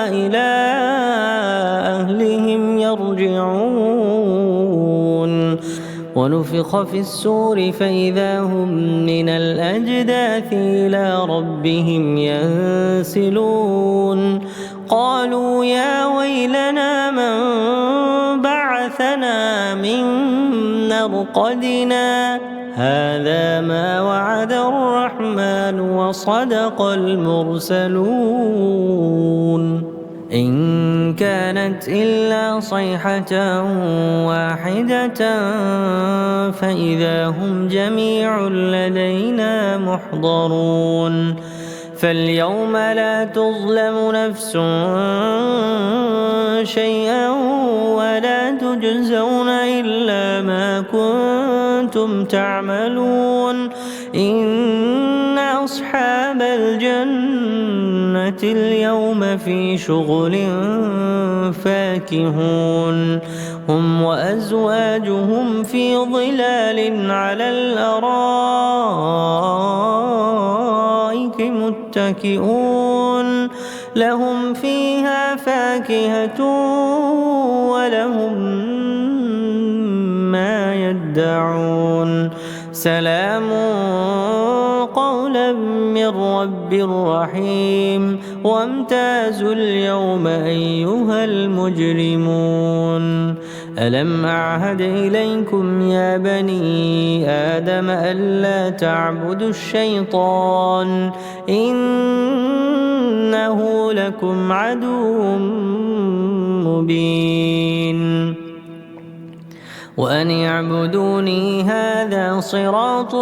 إلى أهلهم يرجعون ونفخ في السور فإذا هم من الأجداث إلى ربهم ينسلون قالوا يا ويلنا من بعثنا من مرقدنا هذا ما وعد الرحمن وصدق المرسلون إن كانت إلا صيحة واحدة فإذا هم جميع لدينا محضرون فاليوم لا تظلم نفس شيئا ولا تجزون إلا ما كنتم تعملون إن أصحاب الجنة اليوم في شغل فاكهون هم وأزواجهم في ظلال على الأرائك متكئون لهم فيها فاكهة ولهم ما يدعون سلام قولا من رب رحيم وامتازوا اليوم أيها المجرمون ألم أعهد إليكم يا بني آدم ألا تعبدوا الشيطان إنه لكم عدو مبين وأن اعبدوني هذا صراط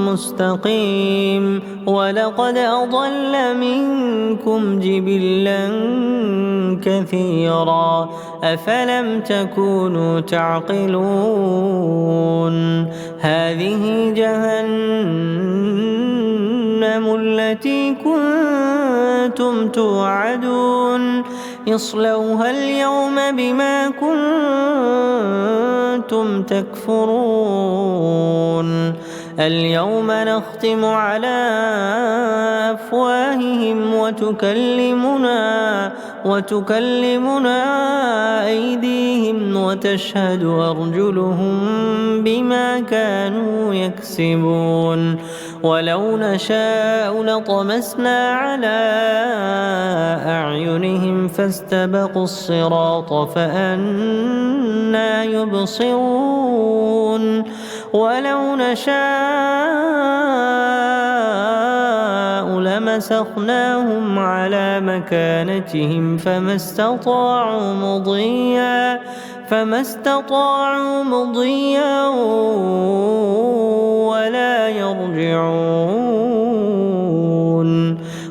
مستقيم. ولقد أضل منكم جبلا كثيرا أفلم تكونوا تعقلون. هذه جهنم التي كنتم توعدون اصلوها اليوم بما كنتم تكفرون. اليوم نختم على أفواههم وتكلمنا أيديهم وتشهد أرجلهم بما كانوا يكسبون. ولو نشاء لطمسنا على أعينهم فاستبقوا الصراط فأنى يبصرون. ولو نشاء لمسخناهم على مكانتهم فما استطاعوا مضيا ولا يرجعون.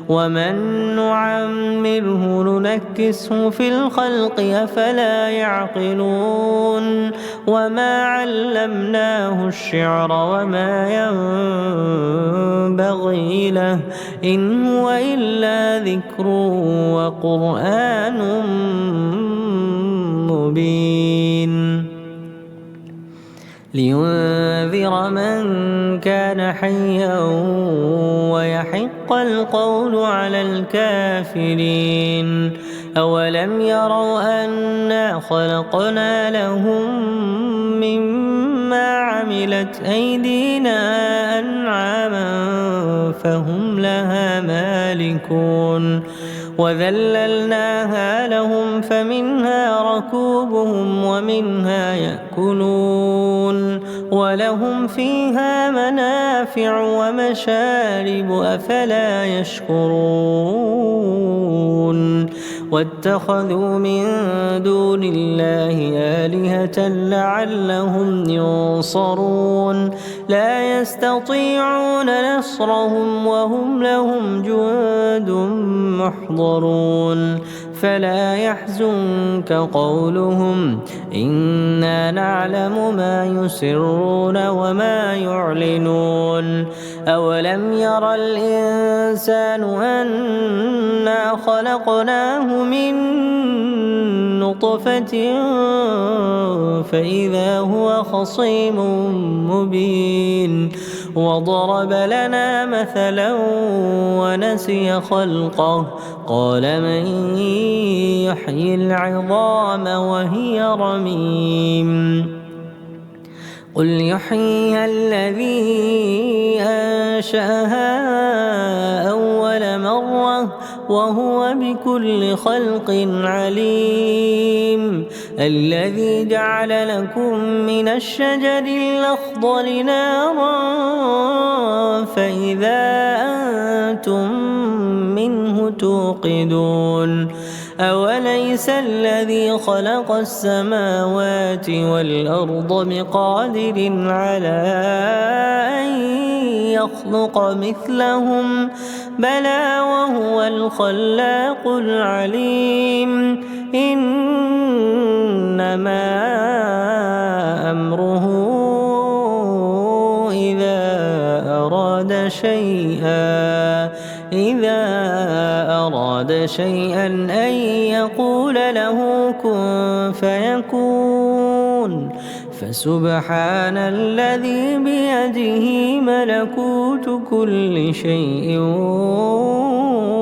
ومن نعمره ننكسه في الخلق أفلا يعقلون. وما علمناه الشعر وما ينبغي له إن هو إلا ذكر وقرآن مبين لينذر من كان حيا ويحق القول على الكافرين. أولم يروا أنا خلقنا لهم مما عملت أيدينا أنعاما فهم لها مالكون. وذللناها لهم فمنها ركوبهم ومنها يأكلون ولهم فيها منافع ومشارب أفلا يشكرون. واتخذوا من دون الله آلهة لعلهم ينصرون. لا يستطيعون نصرهم وهم لهم جند محضرون. فلا يحزنك قولهم إنا نعلم ما يسرون وما يعلنون. أولم ير الإنسان أنا خلقناه من نطفة فإذا هو خصيم مبين. وضرب لنا مثلا ونسي خلقه قال من يحيي العظام وهي رميم. قل يحييها الذي أنشأها أول مرة وهو بكل خلق عليم. الذي جعل لكم من الشجر الأخضر نارا فإذا أنتم منه توقدون. أوليس الذي خلق السماوات والأرض بقادر على أن يخلق مثلهم بلى وهو الخلاق العليم. إنما أمره إذا أراد شيئا أن يقول له كن فيكون. فسبحان الذي بيده ملكوت كل شيء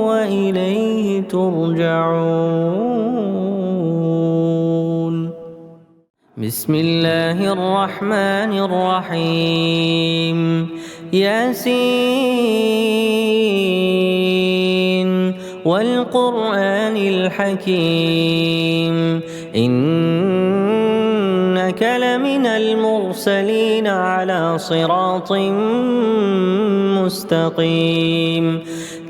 وإليه ترجعون. بسم الله الرحمن الرحيم. ياسين والقرآن الحكيم إنك لمن المرسلين على صراط مستقيم.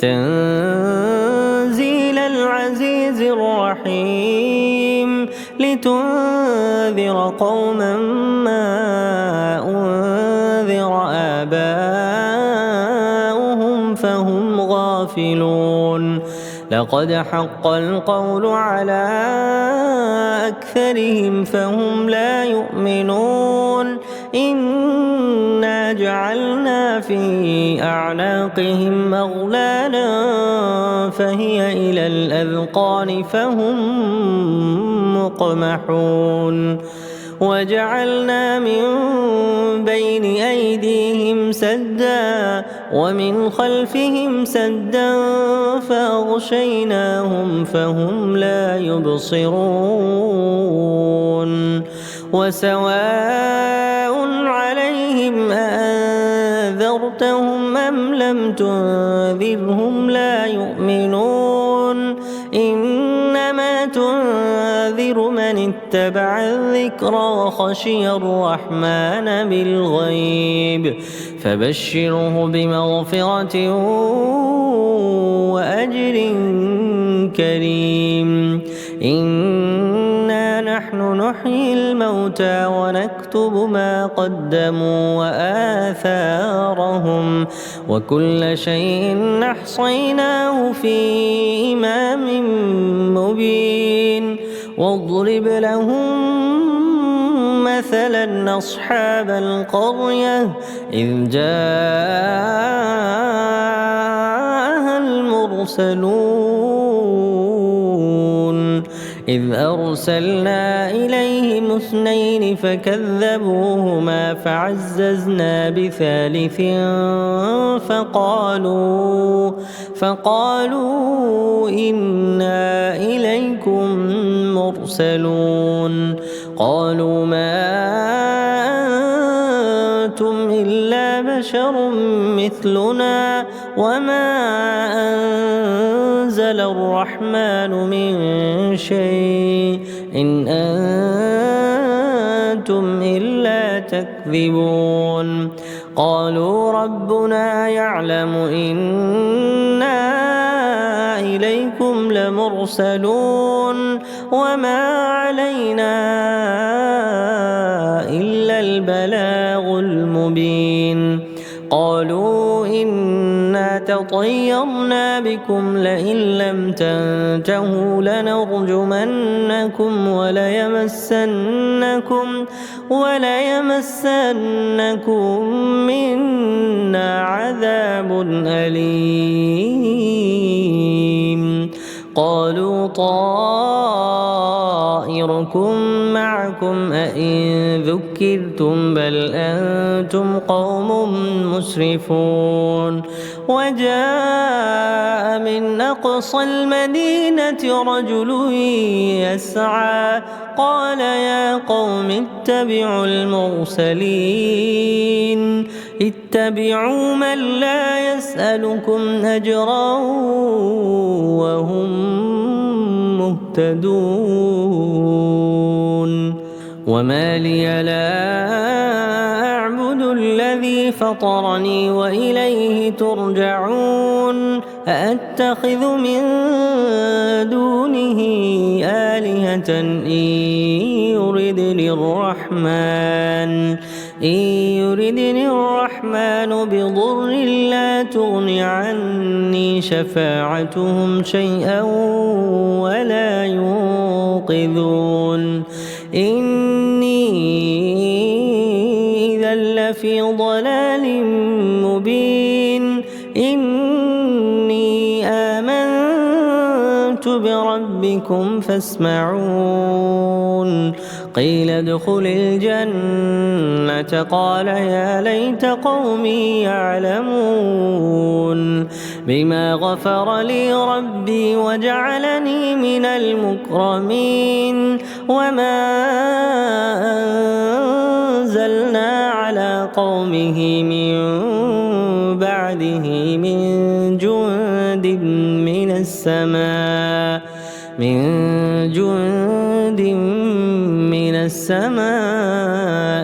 تنزيل العزيز الرحيم. لتنذر قوما ما أنذر آباؤهم فهم غافلون لقد حق القول على أكثرهم فهم لا يؤمنون إنا جعلنا في أعناقهم أغلالا فهي إلى الأذقان فهم مقمحون وجعلنا من بين أيديهم سدا ومن خلفهم سدا فأغشيناهم فهم لا يبصرون وسواء عليهم أأنذرتهم أم لم تنذرهم لا يؤمنون إنما تنذر من اتبع الذكر وخشي الرحمن بالغيب فبشره بمغفرة وأجر كريم إنا نحن نحيي الموتى ونكتب ما قدموا وآثارهم وكل شيء أحصيناه في إمام مبين واضرب لهم مثلا أصحاب القرية إذ جاءها المرسلون إذ أرسلنا إليهم اثنين فكذبوهما فعززنا بثالث فقالوا إنا إليكم مرسلون قالوا ما أنتم إلا بشر مثلنا وما أنزل الرحمن من شيء إن أنتم إلا تكذبون قالوا ربنا يعلم إنا إليكم لمرسلون وما علينا إلا البلاغ المبين قالوا إنا تطيرنا بكم لئن لم تنتهوا لنرجمنكم وليمسنكم منا عذاب أليم قالوا طائركم معكم أئن ذكرتم بل أنتم قوم مسرفون وجاء من أقصى المدينة رجل يسعى قال يا قوم اتبعوا المرسلين اتبعوا من لا يسألكم أجرا وهم مهتدون وما لي لا أعبد الذي فطرني وإليه ترجعون أأتخذ من دونه آلهة إن يردني الرحمن بضر لا تغن عني شفاعتهم شيئا ولا ينقذون إني إذا لفي ضلال مبين إني آمنت بربكم فاسمعون قيل ادخل الجنة قال يا ليت قومي يعلمون بما غفر لي ربي وجعلني من المكرمين وما أنزلنا على قومه من بعده من جند من السماء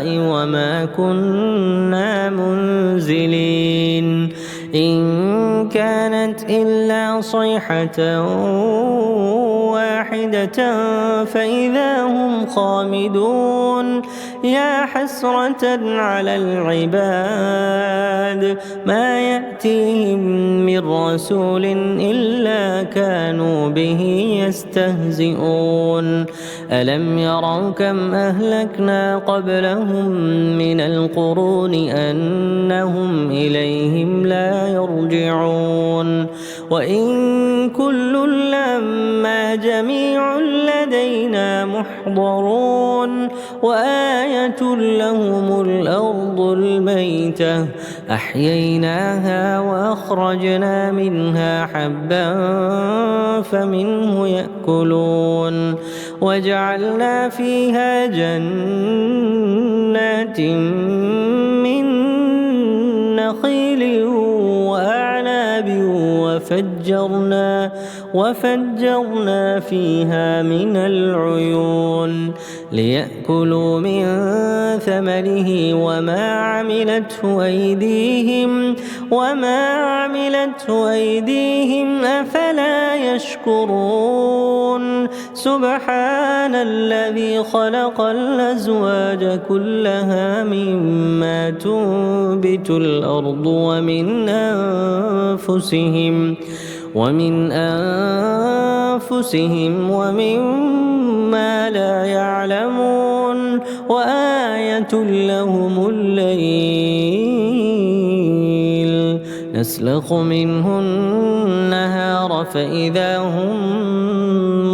وما كنا منزلين إن كانت إلا صيحة واحدة فإذا هم خامدون يا حسرة على العباد ما يأتيهم من رسول إلا كانوا به يستهزئون ألم يروا كم أهلكنا قبلهم من القرون أنهم إليهم لا يرجعون وإن كل لما جميع لدينا محضرون وآية لهم الأرض الميتة أحييناها وأخرجنا منها حبا فمنه يأكلون وجعلنا فيها جنات من نخيل وأعناب وفجرنا فيها من العيون ليأكلوا من ثمره وما عملته أيديهم أفلا يشكرون سبحان الذي خلق الأزواج كلها مما تنبت الأرض ومن أنفسهم ومما لا يعلمون وآية لهم الليل نسلخ منه النهار فإذا هم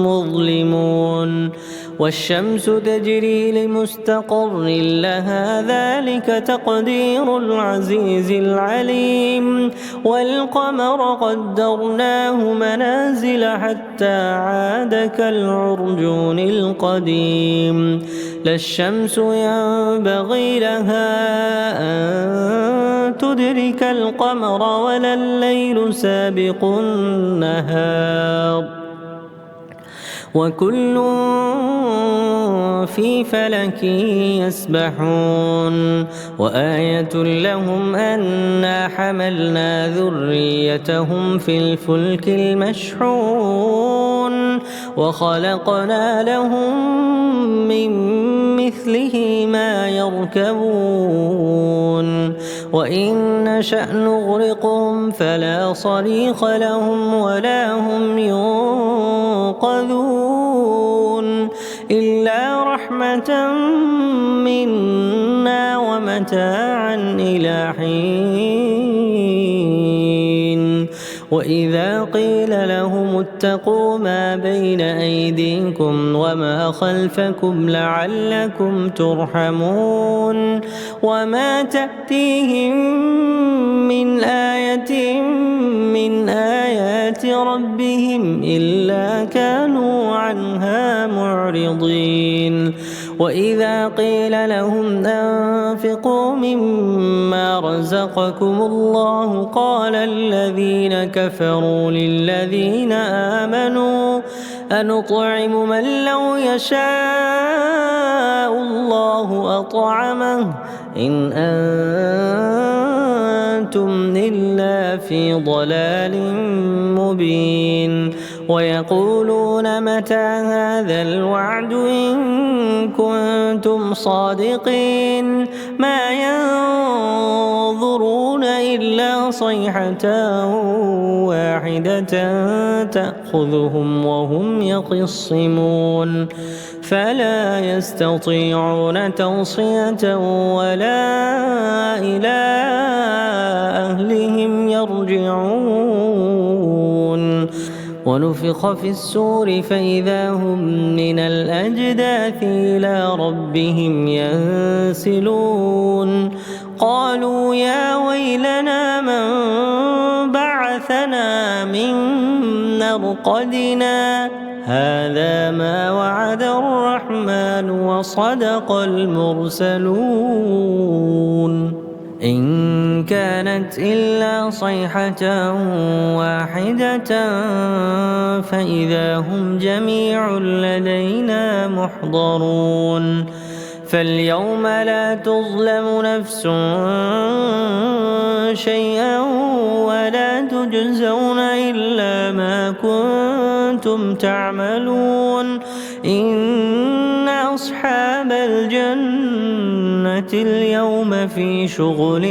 مظلمون والشمس تجري لمستقر لها ذلك تقدير العزيز العليم والقمر قدرناه منازل حتى عاد كالعرجون القديم لا الشمس ينبغي لها أن تدرك القمر ولا الليل سابق النهار وكل في فلك يسبحون وآية لهم أنا حملنا ذريتهم في الفلك المشحون وخلقنا لهم من مثله ما يركبون وإن نشأ نغرقهم فلا صريخ لهم ولا هم ينقذون إلا رحمة منا ومتاعا إلى حين وإذا قيل لهم اتقوا ما بين أيديكم وما خلفكم لعلكم ترحمون وما تأتيهم من آية من آيات ربهم إلا كانوا عنها معرضين وإذا قيل لهم أنفقوا مما رزقكم الله قال الذين كفروا للذين آمنوا أنطعم من لو يشاء الله أطعمه إن أنتم إلا في ضلال مبين ويقولون متى هذا الوعد إن كنتم صادقين ما ينظرون إلا صيحة واحدة تأخذهم وهم يخصمون فلا يستطيعون توصية ولا إلى أهلهم يرجعون ونفخ في السور فإذا هم من الأجداث إلى ربهم ينسلون قالوا يا ويلنا من بعثنا من مرقدنا هذا ما وعد الرحمن وصدق المرسلون إن كانت إلا صيحة واحدة فإذا هم جميع لدينا محضرون فاليوم لا تظلم نفس شيئا ولا تجزون إلا ما كنتم كنتم تعملون إن أصحاب الجنة اليوم في شغل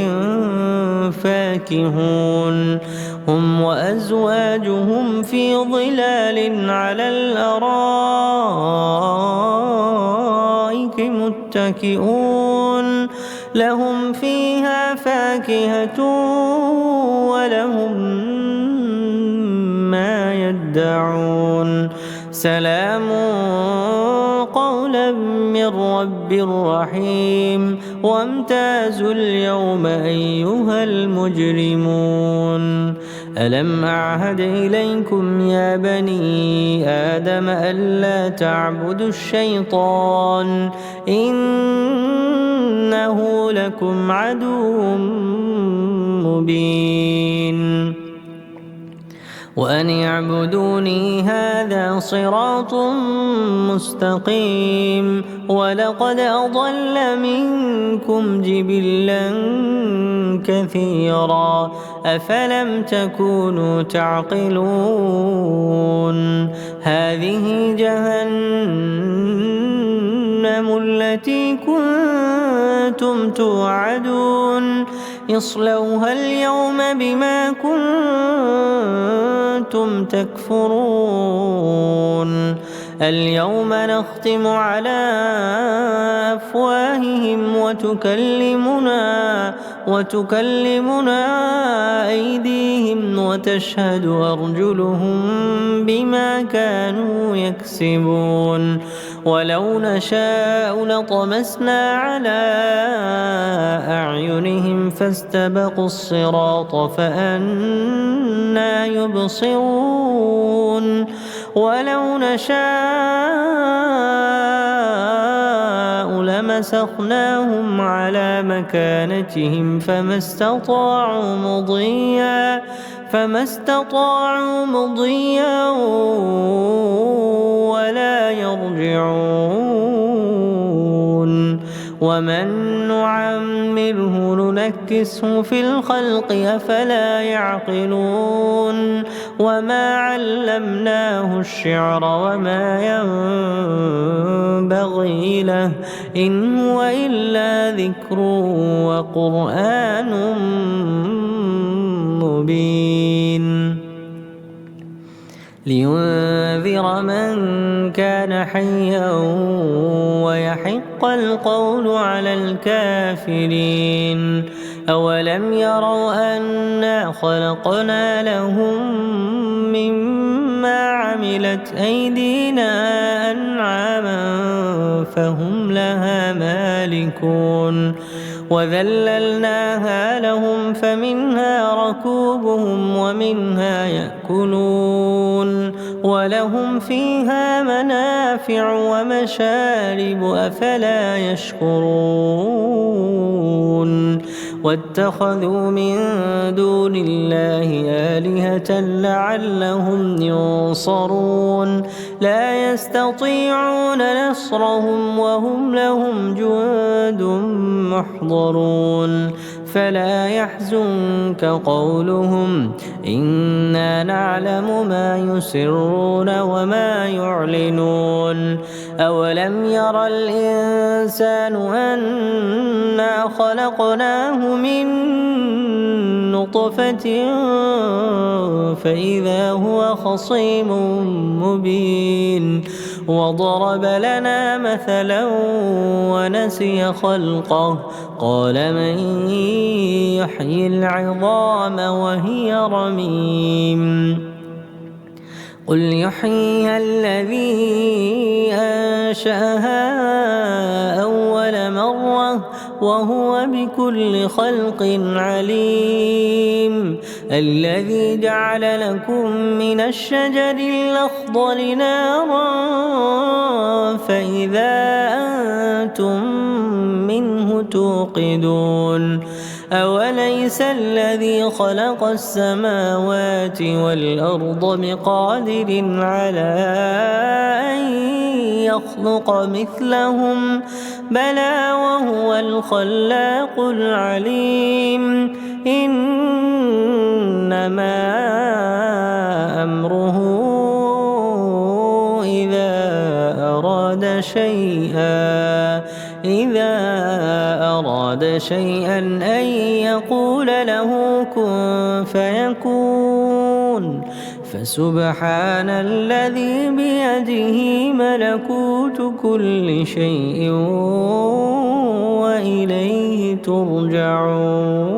فاكهون هم وأزواجهم في ظلال على الأرائك متكئون لهم فيها فاكهة ولهم ما يدعون سلام قولا من رب رحيم وامتازوا اليوم أيها المجرمون ألم أعهد إليكم يا بني آدم ألا تعبدوا الشيطان إنه لكم عدو مبين وأن اعبدوني هذا صراط مستقيم ولقد أضل منكم جبلا كثيرا أفلم تكونوا تعقلون هذه جهنم التي كنتم توعدون اصلوها اليوم بما كنتم تكفرون اليوم نختم على أفواههم وتكلمنا أيديهم وتشهد أرجلهم بما كانوا يكسبون ولو نشاء لطمسنا على أعينهم فاستبقوا الصراط فأنى يبصرون ولو نشاء لمسخناهم على مكانتهم فما استطاعوا مضيا ولا يرجعون ومن نعمره ننكسه في الخلق أفلا يعقلون وما علمناه الشعر وما ينبغي له إن هو إلا ذكر وقرآن مبين لينذر من كان حيا ويحق القول على الكافرين أولم يروا أنا خلقنا لهم مما عملت أيدينا أنعاما فهم لها مالكون وذللناها لهم فمنها ركوبهم ومنها يأكلون ولهم فيها منافع ومشارب أفلا يشكرون واتخذوا من دون الله آلهة لعلهم ينصرون لا يستطيعون نصرهم وهم لهم جند محضرون فلا يحزنك قولهم إنا نعلم ما يسرون وما يعلنون أولم ير الإنسان أنا خلقناه من نطفة فإذا هو خصيم مبين وضرب لنا مثلا ونسي خلقه قال من يحيي العظام وهي رميم قل يحييها الذي أنشأها أول مرة وهو بكل خلق عليم الذي جعل لكم من الشجر الأخضر نارا فإذا أنتم منه توقدون أوليس الذي خلق السماوات والأرض بقادر على أن يخلق مثلهم بلى وهو الخلاق العليم إنما أمره إذا أراد شيئا أن يقول له كن فيكون فسبحان الذي بيده ملكوت كل شيء وإليه ترجعون.